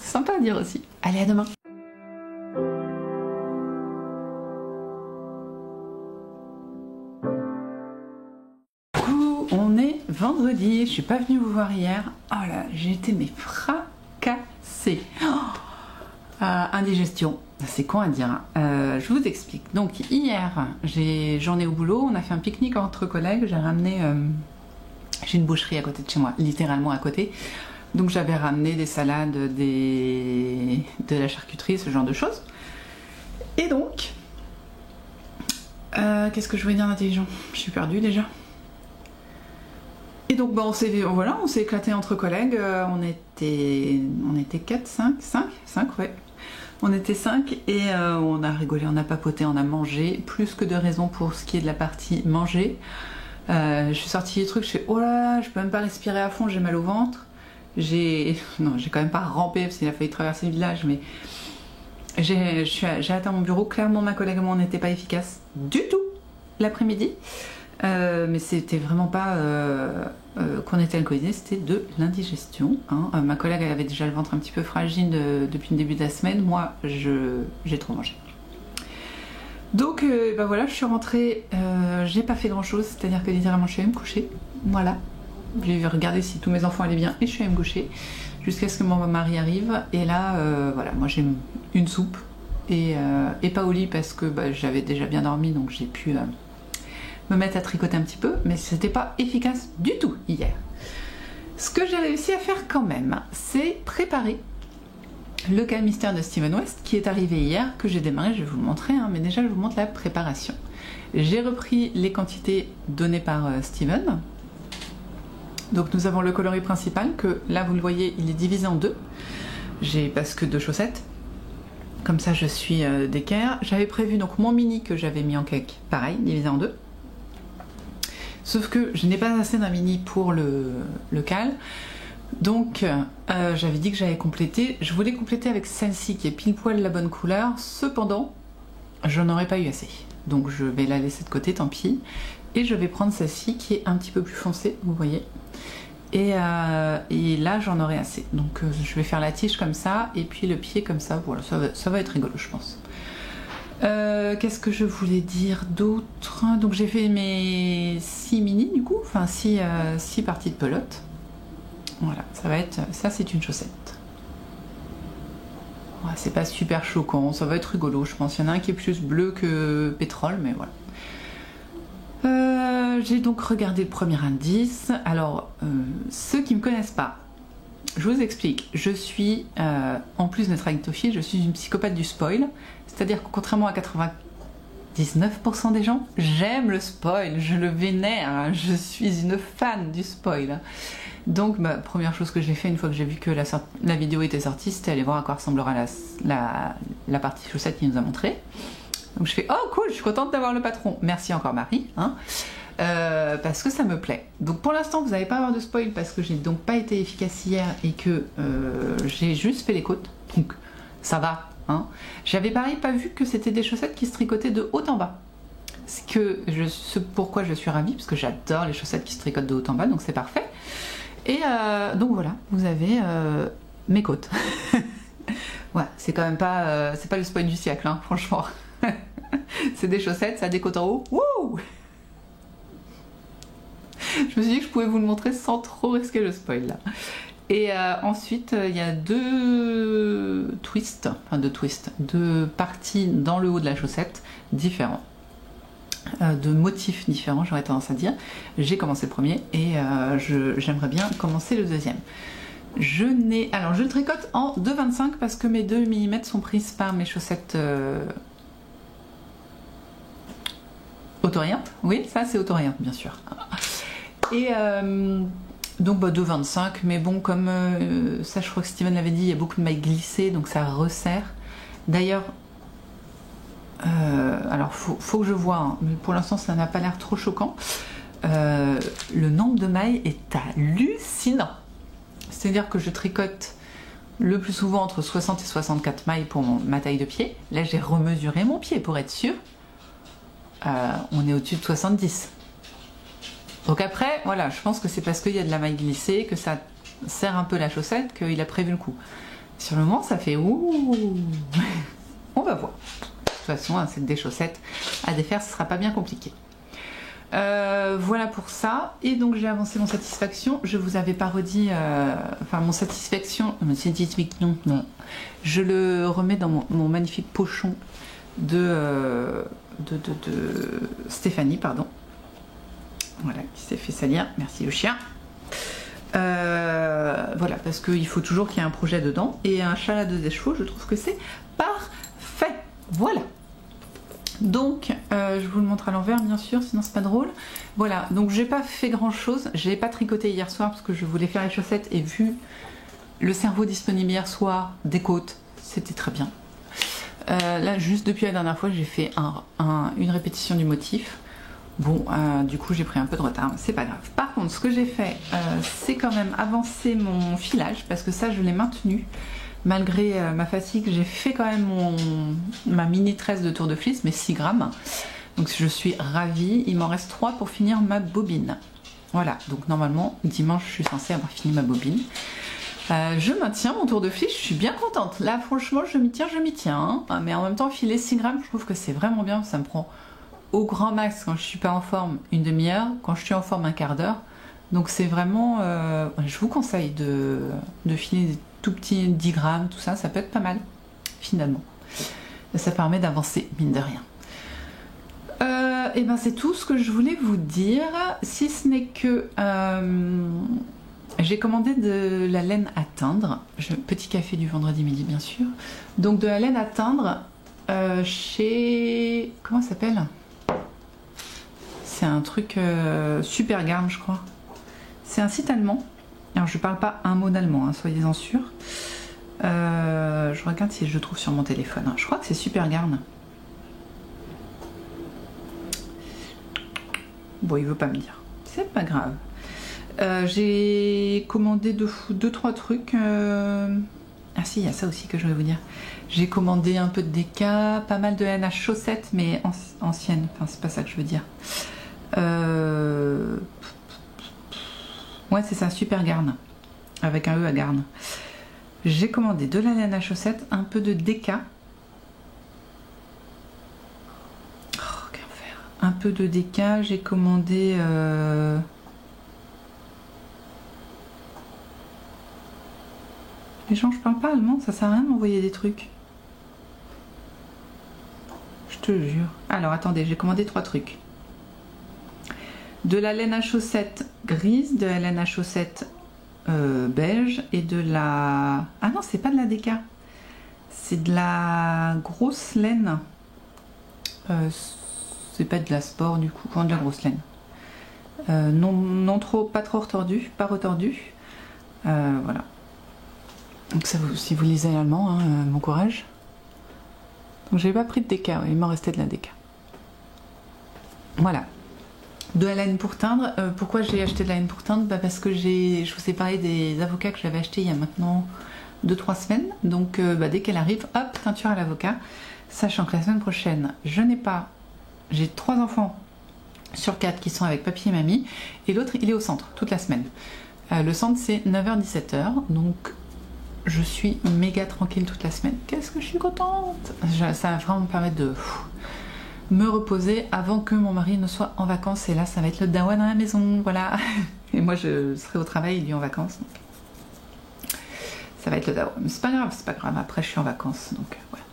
sympa à dire aussi. Allez, à demain. On est vendredi, je suis pas venue vous voir hier. Oh là, j'ai été fracassée. Indigestion, c'est con à dire. Je vous explique. Donc hier, j'ai journée au boulot, on a fait un pique-nique entre collègues. J'ai ramené, j'ai une boucherie à côté de chez moi, littéralement à côté. Donc j'avais ramené des salades, de la charcuterie, ce genre de choses. Et donc, qu'est-ce que je voulais dire d'intelligent? Je suis perdue déjà. Et donc on s'est éclaté entre collègues, on était 4, 5, ouais. On était 5 et on a rigolé, on a papoté, on a mangé, plus que de raison pour ce qui est de la partie manger. Je suis sortie du truc, je fais oh là, je peux même pas respirer à fond, j'ai mal au ventre. J'ai quand même pas rampé parce qu'il a failli traverser le village, mais j'ai atteint mon bureau. Clairement ma collègue et moi on n'était pas efficaces du tout l'après-midi. Mais c'était vraiment pas qu'on était alcoolisé, c'était de l'indigestion. Hein. Ma collègue elle avait déjà le ventre un petit peu fragile depuis le début de la semaine. Moi, j'ai trop mangé. Donc, bah voilà, je suis rentrée. J'ai pas fait grand chose, c'est-à-dire que littéralement, je suis allée me coucher. Voilà. J'ai regardé si tous mes enfants allaient bien et je suis allée me coucher jusqu'à ce que mon mari arrive. Et là, voilà, moi j'ai une soupe et pas au lit parce que bah, j'avais déjà bien dormi, donc j'ai pu me mettre à tricoter un petit peu, mais c'était pas efficace du tout hier. Ce que j'ai réussi à faire quand même, c'est préparer le cas mystère de Steven West qui est arrivé hier, que j'ai démarré, je vais vous le montrer, hein, mais déjà je vous montre la préparation. J'ai repris les quantités données par Steven. Donc nous avons le coloris principal, que là vous le voyez, il est divisé en deux. J'ai parce que 2 chaussettes. Comme ça je suis d'équerre. J'avais prévu donc mon mini que j'avais mis en cake, pareil, divisé en deux. Sauf que je n'ai pas assez d'un mini pour le cal. Donc j'avais dit que j'allais compléter. Je voulais compléter avec celle-ci qui est pile poil la bonne couleur. Cependant, je n'aurais pas eu assez. Donc je vais la laisser de côté, tant pis. Et je vais prendre celle-ci qui est un petit peu plus foncée, vous voyez. Et là j'en aurai assez. Donc je vais faire la tige comme ça et puis le pied comme ça. Voilà, ça va être rigolo je pense. Qu'est-ce que je voulais dire d'autre? Donc j'ai fait mes 6 mini du coup, enfin 6 parties de pelote. Voilà, ça va être, ça c'est une chaussette. Ouais, c'est pas super choquant, ça va être rigolo je pense. Il y en a un qui est plus bleu que pétrole, mais voilà. J'ai donc regardé le premier indice. Alors, ceux qui ne me connaissent pas, je vous explique. Je suis, en plus d'être addictophile, je suis une psychopathe du spoil. C'est-à-dire que contrairement à 99% des gens, j'aime le spoil, je le vénère, je suis une fan du spoil. Donc, première chose que j'ai fait une fois que j'ai vu que la vidéo était sortie, c'était aller voir à quoi ressemblera la partie chaussette qu'il nous a montré. Donc je fais oh cool, je suis contente d'avoir le patron. Merci encore Marie, hein, parce que ça me plaît. Donc pour l'instant vous n'allez pas avoir de spoil parce que j'ai donc pas été efficace hier et que j'ai juste fait les côtes. Donc ça va. Hein. J'avais pareil pas vu que c'était des chaussettes qui se tricotaient de haut en bas. Ce pourquoi je suis ravie parce que j'adore les chaussettes qui se tricotent de haut en bas, donc c'est parfait. Et donc voilà, vous avez mes côtes. Ouais, c'est quand même pas, c'est pas le spoil du siècle, hein, franchement. C'est des chaussettes, ça a des côtes en haut. Wouh! Je me suis dit que je pouvais vous le montrer sans trop risquer le spoil là. Et ensuite, il y a deux parties dans le haut de la chaussette différents. De motifs différents, j'aurais tendance à dire. J'ai commencé le premier et j'aimerais bien commencer le deuxième. Alors je le tricote en 2,25 parce que mes 2 mm sont prises par mes chaussettes auto-orientes. Oui, ça c'est auto-oriente bien sûr. Et donc 2,25, mais bon comme ça je crois que Steven l'avait dit, il y a beaucoup de mailles glissées donc ça resserre. D'ailleurs, alors faut que je vois, hein, mais pour l'instant ça n'a pas l'air trop choquant. Le nombre de mailles est hallucinant. C'est-à-dire que je tricote le plus souvent entre 60 et 64 mailles pour ma taille de pied. Là j'ai remesuré mon pied pour être sûr. On est au-dessus de 70. Donc après, voilà, je pense que c'est parce qu'il y a de la maille glissée, que ça serre un peu la chaussette, qu'il a prévu le coup. Sur le moment, ça fait ouh. On va voir. De toute façon, hein, c'est des chaussettes à défaire, ce sera pas bien compliqué. Voilà pour ça. Et donc j'ai avancé mon satisfaction. Je vous avais pas redit, enfin mon satisfaction, non. Je le remets dans mon magnifique pochon de Stéphanie, pardon. Voilà, qui s'est fait salir. Merci le chien. Voilà, parce qu'il faut toujours qu'il y ait un projet dedans. Et un chat à 2 chevaux, je trouve que c'est parfait. Voilà. Donc, je vous le montre à l'envers, bien sûr, sinon c'est pas drôle. Voilà, donc j'ai pas fait grand chose. J'ai pas tricoté hier soir parce que je voulais faire les chaussettes. Et vu le cerveau disponible hier soir, des côtes, c'était très bien. Là, juste depuis la dernière fois, j'ai fait une répétition du motif. Bon, du coup, j'ai pris un peu de retard, c'est pas grave. Par contre, ce que j'ai fait, c'est quand même avancer mon filage, parce que ça, je l'ai maintenu. Malgré ma fatigue, j'ai fait quand même ma mini tresse de tour de fleece, mais 6 grammes. Donc je suis ravie. Il m'en reste 3 pour finir ma bobine. Voilà, donc normalement dimanche je suis censée avoir fini ma bobine. Je maintiens mon tour de fil, je suis bien contente. Là franchement je m'y tiens. Hein. Mais en même temps filer 6 grammes, je trouve que c'est vraiment bien. Ça me prend au grand max quand je suis pas en forme une demi-heure, quand je suis en forme un quart d'heure. Donc c'est vraiment, je vous conseille de filer des tout petits 10 grammes, tout ça, ça peut être pas mal finalement. Et ça permet d'avancer mine de rien. Et ben c'est tout ce que je voulais vous dire, si ce n'est que j'ai commandé de la laine à teindre, petit café du vendredi midi bien sûr, donc de la laine à teindre chez, comment ça s'appelle, c'est un truc Supergarn je crois, c'est un site allemand, alors je parle pas un mot d'allemand, hein, soyez-en sûrs, je regarde si je le trouve sur mon téléphone, hein. Je crois que c'est Supergarn. Bon, il veut pas me dire. C'est pas grave. J'ai commandé 2-3 trucs. Ah si, il y a ça aussi que je voulais vous dire. J'ai commandé un peu de déca, pas mal de laine à chaussettes, mais ancienne. Enfin, c'est pas ça que je veux dire. Ouais, c'est ça, Supergarn. Avec un E à Garn. J'ai commandé de la laine à chaussettes, un peu de déca. Un peu de déca, j'ai commandé les gens, je parle pas allemand, ça sert à rien de m'envoyer des trucs. Je te le jure. Alors attendez, j'ai commandé 3 trucs. De la laine à chaussettes grise, de la laine à chaussettes beige et de la... Ah non, c'est pas de la déca. C'est de la grosse laine. C'est pas de la sport du coup, de la grosse laine. Non trop, pas trop retordue, pas retordue. Voilà. Donc ça, si vous lisez allemand, hein, bon courage. Donc j'avais pas pris de déca, ouais, il m'en restait de la déca. Voilà. De la laine pour teindre. Pourquoi j'ai acheté de la laine pour teindre? Parce que je vous ai parlé des avocats que j'avais achetés il y a maintenant 2-3 semaines. Donc dès qu'elle arrive, hop, teinture à l'avocat. Sachant que la semaine prochaine, je n'ai pas... J'ai 3 enfants sur 4 qui sont avec papy et mamie, et l'autre il est au centre toute la semaine. Le centre c'est 9h-17h, donc je suis méga tranquille toute la semaine. Qu'est-ce que je suis contente! Ça va vraiment me permettre de me reposer avant que mon mari ne soit en vacances, et là ça va être le dawa dans la maison, voilà. Et moi je serai au travail, lui en vacances, donc ça va être le dawa. Mais c'est pas grave, après je suis en vacances, donc voilà.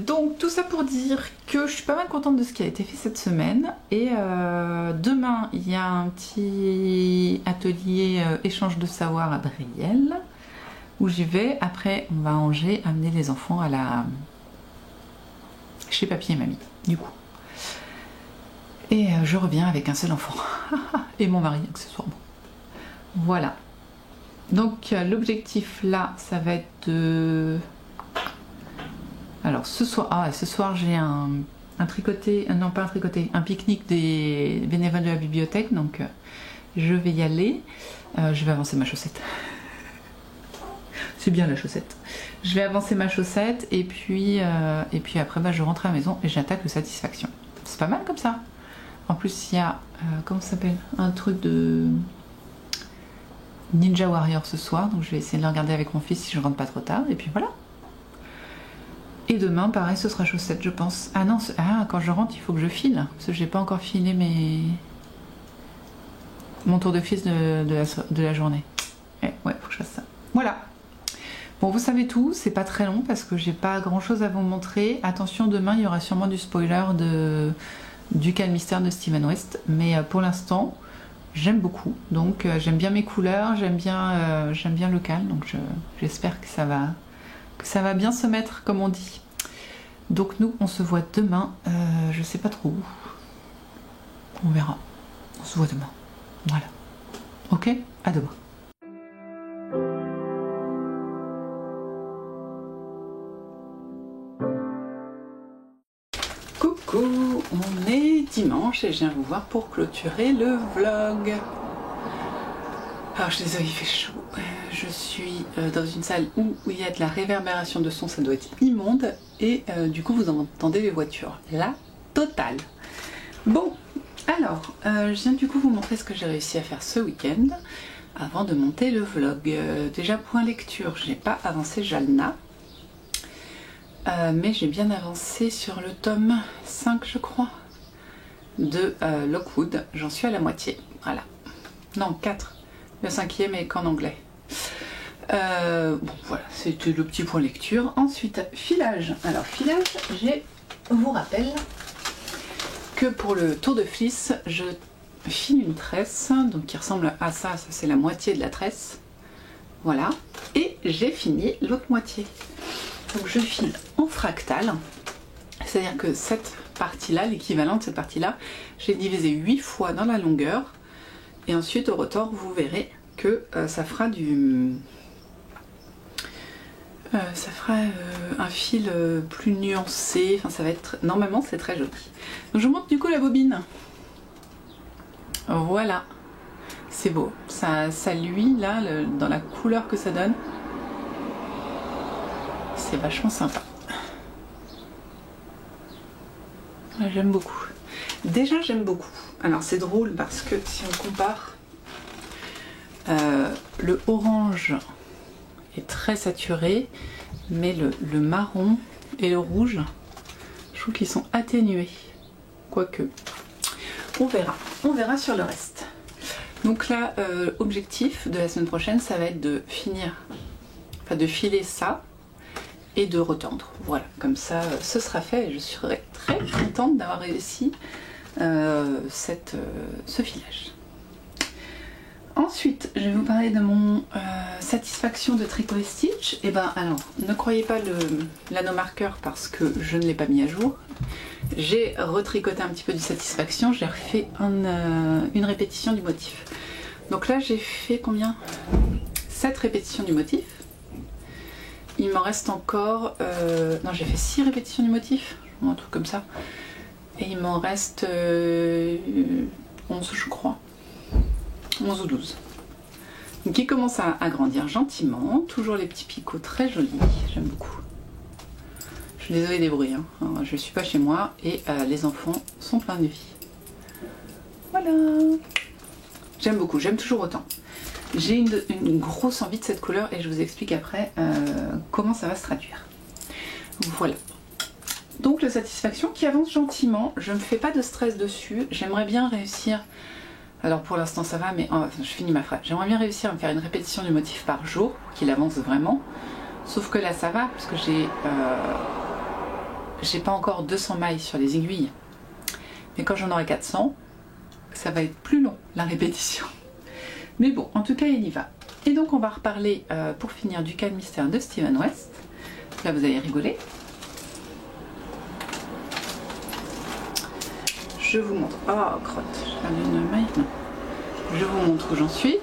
Donc tout ça pour dire que je suis pas mal contente de ce qui a été fait cette semaine, et demain il y a un petit atelier échange de savoir à Brielle où j'y vais. Après on va à Angers amener les enfants chez papy et mamie du coup, et je reviens avec un seul enfant et mon mari accessoirement. Voilà, donc l'objectif là ça va être de... Alors ce soir j'ai un tricoté, non pas un tricoté, un pique-nique des bénévoles de la bibliothèque, donc je vais y aller. Je vais avancer ma chaussette. C'est bien la chaussette. Je vais avancer ma chaussette et puis après je rentre à la maison et j'attaque le Satisfaction. C'est pas mal comme ça. En plus il y a, comment ça s'appelle, un truc de Ninja Warrior ce soir, donc je vais essayer de le regarder avec mon fils si je rentre pas trop tard, et puis voilà. Et demain, pareil, ce sera chaussettes, je pense. Ah non, quand je rentre, il faut que je file. Parce que j'ai pas encore filé mon tour de fil de la journée. Ouais, faut que je fasse ça. Voilà. Bon, vous savez tout. C'est pas très long parce que j'ai pas grand chose à vous montrer. Attention, demain, il y aura sûrement du spoiler du Cal Mystère de Steven West. Mais pour l'instant, j'aime beaucoup. Donc, j'aime bien mes couleurs. J'aime bien le Cal. Donc, j'espère que ça va bien se mettre, comme on dit. Donc nous, on se voit demain, je sais pas trop où. On verra. On se voit demain. Voilà. Ok? À demain. Coucou, on est dimanche et je viens vous voir pour clôturer le vlog. Alors je suis désolée, il fait chaud. Je suis dans une salle où il y a de la réverbération de son, ça doit être immonde. et du coup vous entendez les voitures. La totale. Bon, alors, je viens du coup vous montrer ce que j'ai réussi à faire ce week-end avant de monter le vlog. Déjà point lecture, j'ai pas avancé Jalna, mais j'ai bien avancé sur le tome 5 je crois de Lockwood. J'en suis à la moitié, voilà. Non, 4. Le 5e est qu'en anglais. Bon voilà, c'était le petit point lecture. Ensuite, filage. Alors filage, vous rappelle que pour le tour de fleece, je file une tresse, donc qui ressemble à ça, ça c'est la moitié de la tresse. Voilà. Et j'ai fini l'autre moitié. Donc je file en fractal, c'est-à-dire que cette partie-là, l'équivalent de cette partie-là, j'ai divisé 8 fois dans la longueur. Et ensuite au retors, vous verrez que ça fera un fil plus nuancé. Enfin, ça va être, normalement c'est très joli. Donc je vous montre du coup la bobine. Voilà, c'est beau. Ça luit là, dans la couleur que ça donne. C'est vachement sympa. J'aime beaucoup. Déjà j'aime beaucoup. Alors c'est drôle parce que si on compare, le orange est très saturé, mais le marron et le rouge, je trouve qu'ils sont atténués. Quoique, on verra sur le reste. Donc là, objectif de la semaine prochaine, ça va être de finir, enfin de filer ça et de retendre. Voilà, comme ça, ce sera fait et je serai très contente d'avoir réussi ce filage. Ensuite, je vais vous parler de mon satisfaction de Tricot et Stitch. Et ben alors, ne croyez pas l'anneau marqueur parce que je ne l'ai pas mis à jour. J'ai retricoté un petit peu du satisfaction, j'ai refait une répétition du motif. Donc là j'ai fait combien 7 répétitions du motif. Il m'en reste encore... non, j'ai fait 6 répétitions du motif, un truc comme ça. Et il m'en reste 11 je crois. 11 ou 12. Donc il commence à grandir gentiment. Toujours les petits picots très jolis. J'aime beaucoup. Je suis désolée des bruits. Hein. Alors, je ne suis pas chez moi et les enfants sont pleins de vie. Voilà. J'aime beaucoup. J'aime toujours autant. J'ai une grosse envie de cette couleur et je vous explique après comment ça va se traduire. Voilà. Donc la satisfaction qui avance gentiment. Je ne me fais pas de stress dessus. J'aimerais bien réussir... Alors pour l'instant ça va, mais je finis ma phrase. J'aimerais bien réussir à me faire une répétition du motif par jour, pour qu'il avance vraiment. Sauf que là ça va, parce que j'ai pas encore 200 mailles sur les aiguilles. Mais quand j'en aurai 400, ça va être plus long la répétition. Mais bon, en tout cas il y va. Et donc on va reparler pour finir du cas de mystère de Steven West. Là vous allez rigoler. Je vous montre. Oh, crotte, j'ai perdu une maille. Non. Je vous montre où j'en suis.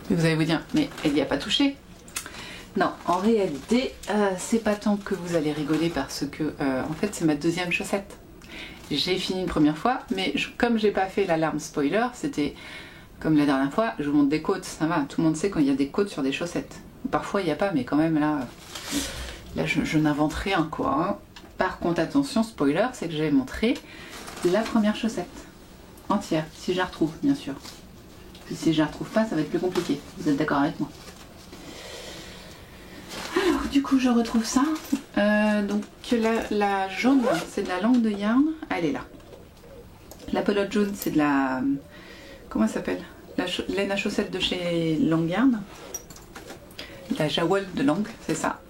Et vous allez vous dire, mais elle n'y a pas touché. Non, en réalité, c'est pas tant que vous allez rigoler parce que, en fait, c'est ma deuxième chaussette. J'ai fini une première fois, mais comme j'ai pas fait l'alarme spoiler, c'était comme la dernière fois, je vous montre des côtes, ça va. Tout le monde sait quand il y a des côtes sur des chaussettes. Parfois, il n'y a pas, mais quand même, là je n'invente rien, quoi. Hein. Par contre, attention, spoiler, c'est que j'ai montré la première chaussette entière, si je la retrouve, bien sûr. Si je la retrouve pas, ça va être plus compliqué. Vous êtes d'accord avec moi? Alors, du coup, je retrouve ça. Donc, la jaune, c'est de la langue de yarn. Elle est là. La pelote jaune, c'est de la... Comment ça s'appelle? La laine à chaussettes de chez Lang Yarn. La Jawol de Lang, c'est ça.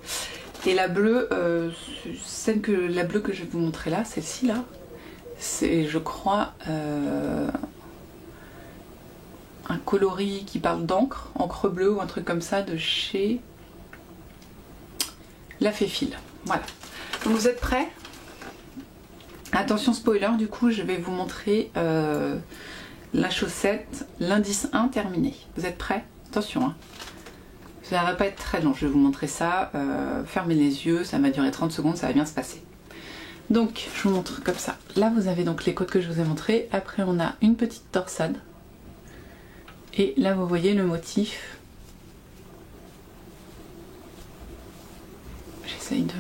Et la bleue, la bleue que je vais vous montrer là, celle-ci là, c'est je crois un coloris qui parle d'encre, encre bleue ou un truc comme ça de chez La Féfile. Voilà. Donc vous êtes prêts? Attention spoiler, du coup je vais vous montrer la chaussette, l'indice 1 terminé. Vous êtes prêts? Attention hein. Ça va pas être très long, je vais vous montrer ça. Fermez les yeux, ça va durer 30 secondes, ça va bien se passer. Donc, je vous montre comme ça. Là, vous avez donc les côtes que je vous ai montrées. Après, on a une petite torsade. Et là, vous voyez le motif j'essaye de...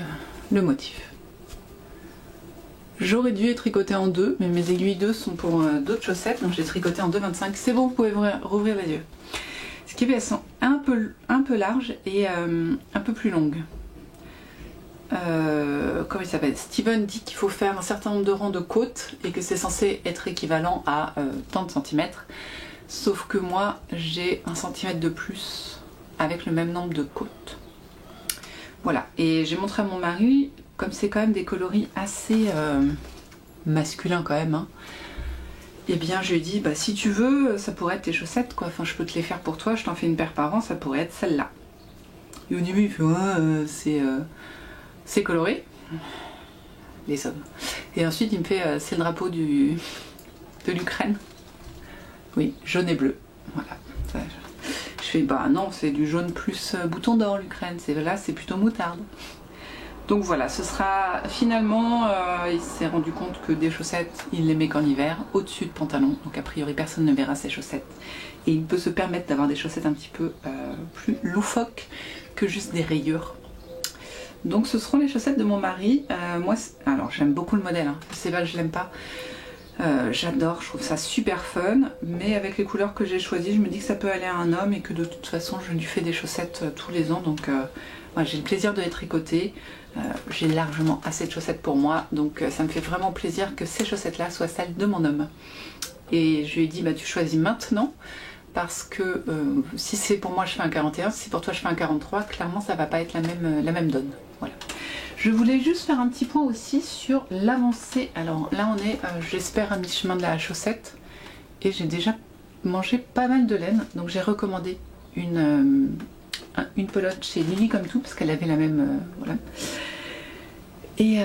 le motif. J'aurais dû les tricoter en deux, mais mes aiguilles 2 sont pour d'autres chaussettes, donc j'ai tricoté en 2,25. C'est bon, vous pouvez rouvrir les yeux. Ce qui fait qu'elles sont un peu larges et un peu plus longues. Comment il s'appelle? Steven dit qu'il faut faire un certain nombre de rangs de côtes et que c'est censé être équivalent à tant de centimètres. Sauf que moi, j'ai 1 centimètre de plus avec le même nombre de côtes. Voilà, et j'ai montré à mon mari, comme c'est quand même des coloris assez masculins quand même, hein, et bien je lui ai dit, bah si tu veux, ça pourrait être tes chaussettes quoi, enfin je peux te les faire pour toi, je t'en fais une paire par an, ça pourrait être celle-là. Et au début il fait, ouais, c'est coloré, les hommes. Et ensuite il me fait, c'est le drapeau de l'Ukraine. Oui, jaune et bleu, voilà. Ça, je fais, bah non, c'est du jaune plus bouton d'or l'Ukraine, là c'est plutôt moutarde. Donc voilà, ce sera finalement, il s'est rendu compte que des chaussettes, il les met qu'en hiver, au-dessus de pantalon, donc a priori personne ne verra ses chaussettes. Et il peut se permettre d'avoir des chaussettes un petit peu plus loufoques que juste des rayures. Donc ce seront les chaussettes de mon mari. Moi, alors j'aime beaucoup le modèle, hein. C'est pas que je l'aime pas. J'adore, je trouve ça super fun, mais avec les couleurs que j'ai choisies, je me dis que ça peut aller à un homme et que de toute façon je lui fais des chaussettes tous les ans, donc voilà, j'ai le plaisir de les tricoter. J'ai largement assez de chaussettes pour moi, donc ça me fait vraiment plaisir que ces chaussettes là soient celles de mon homme. Et je lui ai dit, bah tu choisis maintenant, parce que si c'est pour moi je fais un 41, si pour toi je fais un 43, clairement ça va pas être la même donne. Voilà. Je voulais juste faire un petit point aussi sur l'avancée. Alors là on est, j'espère, à mi-chemin de la chaussette, et j'ai déjà mangé pas mal de laine, donc j'ai recommandé une pelote chez Lily comme tout, parce qu'elle avait la même, voilà. Et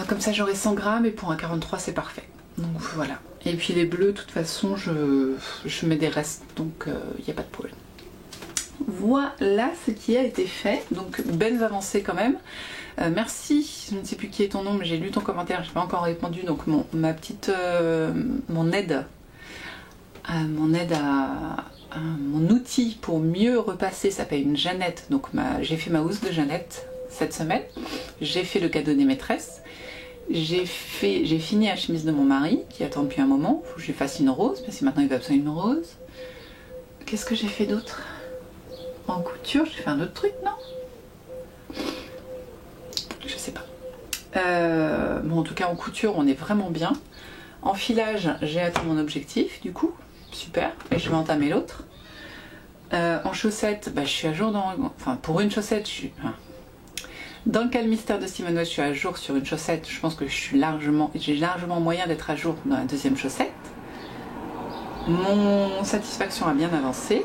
comme ça j'aurai 100 grammes, et pour un 43 c'est parfait. Donc voilà. Et puis les bleus, de toute façon je mets des restes, donc il n'y a pas de problème. Voilà ce qui a été fait, donc belles avancées quand même. Merci, je ne sais plus qui est ton nom, mais j'ai lu ton commentaire, je n'ai pas encore répondu, donc mon aide à mon outil pour mieux repasser s'appelle une Jeannette, donc j'ai fait ma housse de Jeannette cette semaine, j'ai fait le cadeau des maîtresses, j'ai fini la chemise de mon mari qui attend depuis un moment, il faut que je lui fasse une rose, parce que maintenant il va besoin d'une rose. Qu'est-ce que j'ai fait d'autre? En couture, j'ai fait un autre truc, non? Je sais pas. Bon, en tout cas en couture on est vraiment bien. En filage j'ai atteint mon objectif du coup, super, et je vais entamer l'autre. En chaussettes, bah, je suis à jour enfin pour une chaussette, dans le cas le mystère de Steven West, je suis à jour sur une chaussette. Je pense que j'ai largement moyen d'être à jour dans la deuxième chaussette. Mon satisfaction a bien avancé.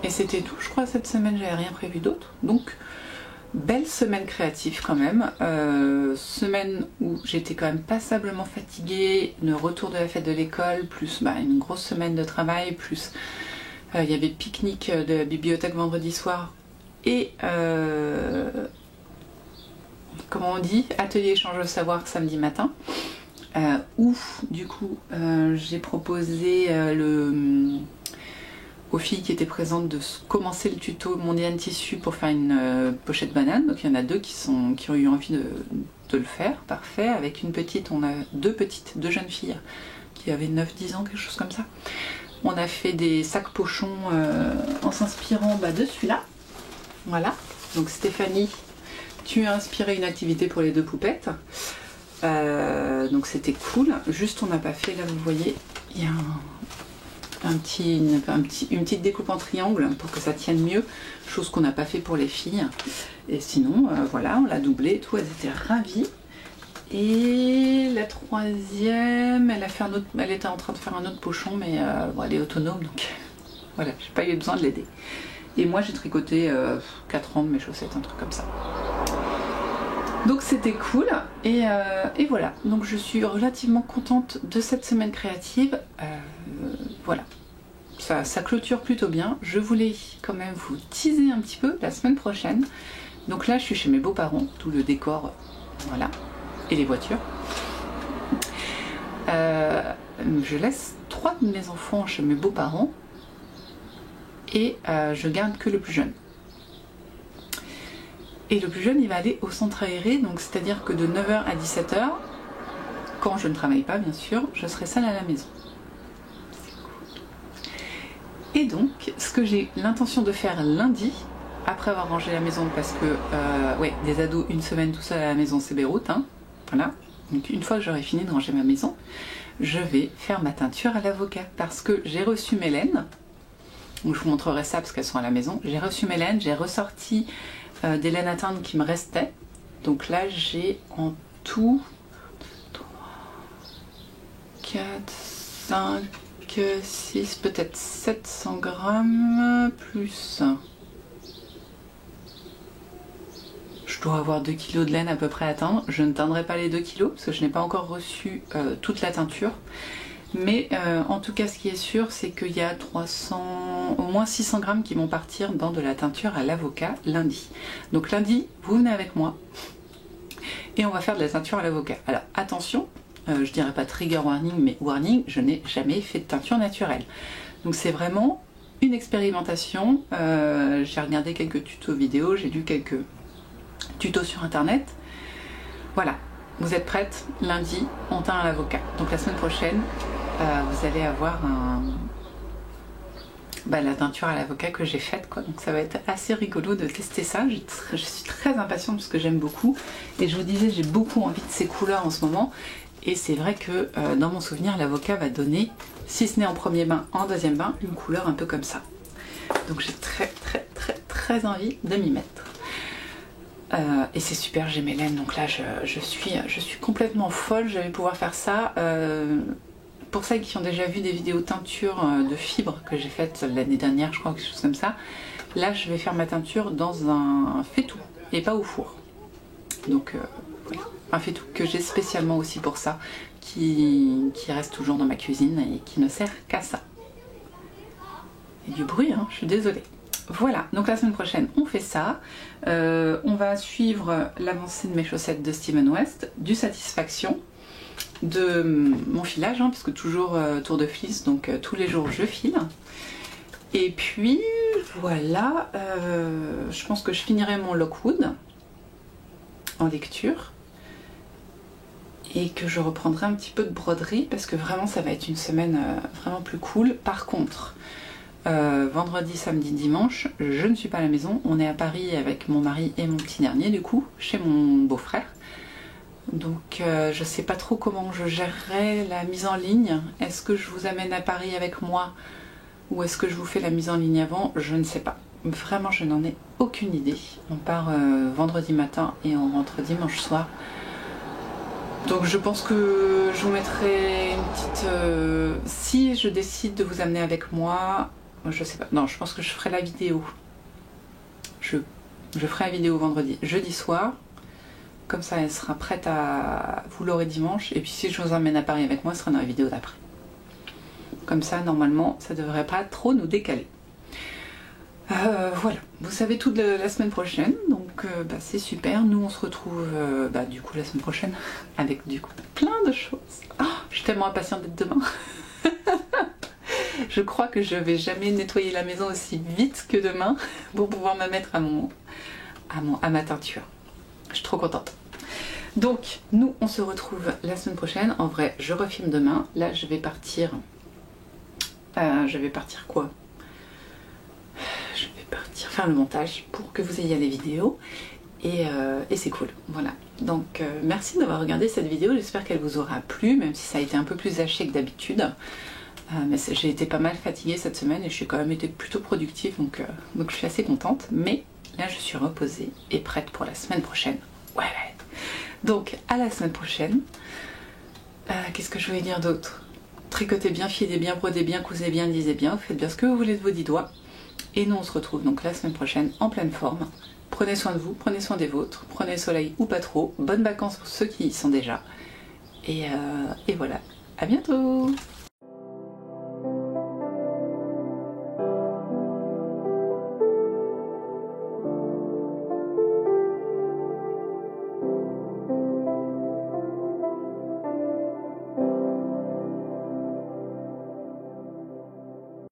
Et c'était tout, je crois, cette semaine, j'avais rien prévu d'autre. Donc belle semaine créative quand même, semaine où j'étais quand même passablement fatiguée, le retour de la fête de l'école, plus une grosse semaine de travail, plus il y avait pique-nique de la bibliothèque vendredi soir et comment on dit, atelier échange de savoir samedi matin, où du coup j'ai proposé aux filles qui étaient présentes de commencer le tuto Mondial Tissu pour faire une pochette banane. Donc il y en a deux qui ont eu envie de le faire, parfait. Avec une petite, on a deux jeunes filles qui avaient 9-10 ans, quelque chose comme ça. On a fait des sacs pochons en s'inspirant de celui-là. Voilà, donc Stéphanie, tu as inspiré une activité pour les deux poupettes. Donc c'était cool, juste on n'a pas fait, là vous voyez, il y a une petite découpe en triangle pour que ça tienne mieux, chose qu'on n'a pas fait pour les filles. Et sinon voilà, on l'a doublé et tout, elles étaient ravies. Et la troisième, elle était en train de faire un autre pochon, mais bon, elle est autonome, donc voilà, j'ai pas eu besoin de l'aider. Et moi j'ai tricoté 4 ans de mes chaussettes, un truc comme ça. Donc c'était cool, et voilà, donc je suis relativement contente de cette semaine créative. Voilà, ça clôture plutôt bien. Je voulais quand même vous teaser un petit peu la semaine prochaine. Donc là je suis chez mes beaux-parents, tout le décor, voilà, et les voitures. Je laisse 3 de mes enfants chez mes beaux-parents et je garde que le plus jeune. Et le plus jeune, il va aller au centre aéré, donc c'est-à-dire que de 9 h à 17 h, quand je ne travaille pas bien sûr, je serai seule à la maison. Et donc, ce que j'ai l'intention de faire lundi, après avoir rangé la maison, parce que, ouais, des ados, une semaine tout seul à la maison, c'est Beyrouth, hein, voilà. Donc une fois que j'aurai fini de ranger ma maison, je vais faire ma teinture à l'avocat, parce que j'ai reçu mes laines, donc je vous montrerai ça parce qu'elles sont à la maison, j'ai reçu mes laines, j'ai ressorti des laines à teindre qui me restaient, donc là j'ai en tout 4, 5, 6, peut-être 700 grammes, plus... Je dois avoir 2 kg de laine à peu près à teindre. Je ne teindrai pas les 2 kg parce que je n'ai pas encore reçu toute la teinture. Mais en tout cas, ce qui est sûr, c'est qu'il y a 300, au moins 600 grammes qui vont partir dans de la teinture à l'avocat lundi. Donc lundi, vous venez avec moi et on va faire de la teinture à l'avocat. Alors attention, je dirais pas trigger warning, mais warning, je n'ai jamais fait de teinture naturelle. Donc c'est vraiment une expérimentation. J'ai regardé quelques tutos vidéo, j'ai lu quelques tutos sur internet. Voilà, vous êtes prêtes? Lundi, on teint à l'avocat. Donc la semaine prochaine, vous allez avoir la teinture à l'avocat que j'ai faite, quoi. Donc ça va être assez rigolo de tester ça. Je suis très impatiente parce que j'aime beaucoup. Et je vous disais, j'ai beaucoup envie de ces couleurs en ce moment. Et c'est vrai que dans mon souvenir, l'avocat va donner, si ce n'est en premier bain, en deuxième bain, une couleur un peu comme ça. Donc j'ai très envie de m'y mettre. Et c'est super, j'ai mes laines, donc là je suis complètement folle, je vais pouvoir faire ça. Pour celles qui ont déjà vu des vidéos teinture de fibres que j'ai faites l'année dernière, je crois, quelque chose comme ça, là je vais faire ma teinture dans un faitout et pas au four. Donc voilà, un faitout que j'ai spécialement aussi pour ça, qui reste toujours dans ma cuisine et qui ne sert qu'à ça. Il y a du bruit, hein, je suis désolée. Voilà, donc la semaine prochaine on fait ça, on va suivre l'avancée de mes chaussettes de Steven West, du Satisfaction, de mon filage, hein, parce que toujours tour de fils, donc tous les jours je file. Et puis voilà, je pense que je finirai mon Lockwood en lecture et que je reprendrai un petit peu de broderie parce que vraiment ça va être une semaine vraiment plus cool. Par contre, vendredi, samedi, dimanche, je ne suis pas à la maison. On est à Paris avec mon mari et mon petit dernier, du coup, chez mon beau-frère. Donc je sais pas trop comment je gérerai la mise en ligne. Est-ce que je vous amène à Paris avec moi ou est-ce que je vous fais la mise en ligne avant? Je ne sais pas. Vraiment, je n'en ai aucune idée. On part vendredi matin et on rentre dimanche soir. Donc je pense que je vous mettrai une petite... si je décide de vous amener avec moi... Je sais pas, non, je pense que je ferai la vidéo. Je ferai la vidéo vendredi, jeudi soir. Comme ça, elle sera prête à... Vous l'aurez dimanche. Et puis si je vous emmène à Paris avec moi, ce sera dans la vidéo d'après. Comme ça, normalement, ça devrait pas trop nous décaler. Voilà, vous savez tout de la semaine prochaine. Donc c'est super. Nous, on se retrouve du coup la semaine prochaine avec du coup plein de choses. Oh, je suis tellement impatiente d'être demain. Je crois que je vais jamais nettoyer la maison aussi vite que demain pour pouvoir me mettre à ma teinture. Je suis trop contente. Donc, nous, on se retrouve la semaine prochaine. En vrai, je refilme demain. Là, je vais partir... quoi? Je vais partir faire le montage pour que vous ayez les vidéos. Et c'est cool. Voilà. Donc, merci d'avoir regardé cette vidéo. J'espère qu'elle vous aura plu, même si ça a été un peu plus haché que d'habitude. Mais j'ai été pas mal fatiguée cette semaine et j'ai quand même été plutôt productive, donc je suis assez contente. Mais là, je suis reposée et prête pour la semaine prochaine. Ouais. Donc, à la semaine prochaine. Qu'est-ce que je voulais dire d'autre? Tricotez bien, filez bien, brodez bien, cousez bien, lisez bien. Faites bien ce que vous voulez de vos 10 doigts. Et nous, on se retrouve donc la semaine prochaine en pleine forme. Prenez soin de vous, prenez soin des vôtres. Prenez le soleil ou pas trop. Bonnes vacances pour ceux qui y sont déjà. Et voilà. À bientôt!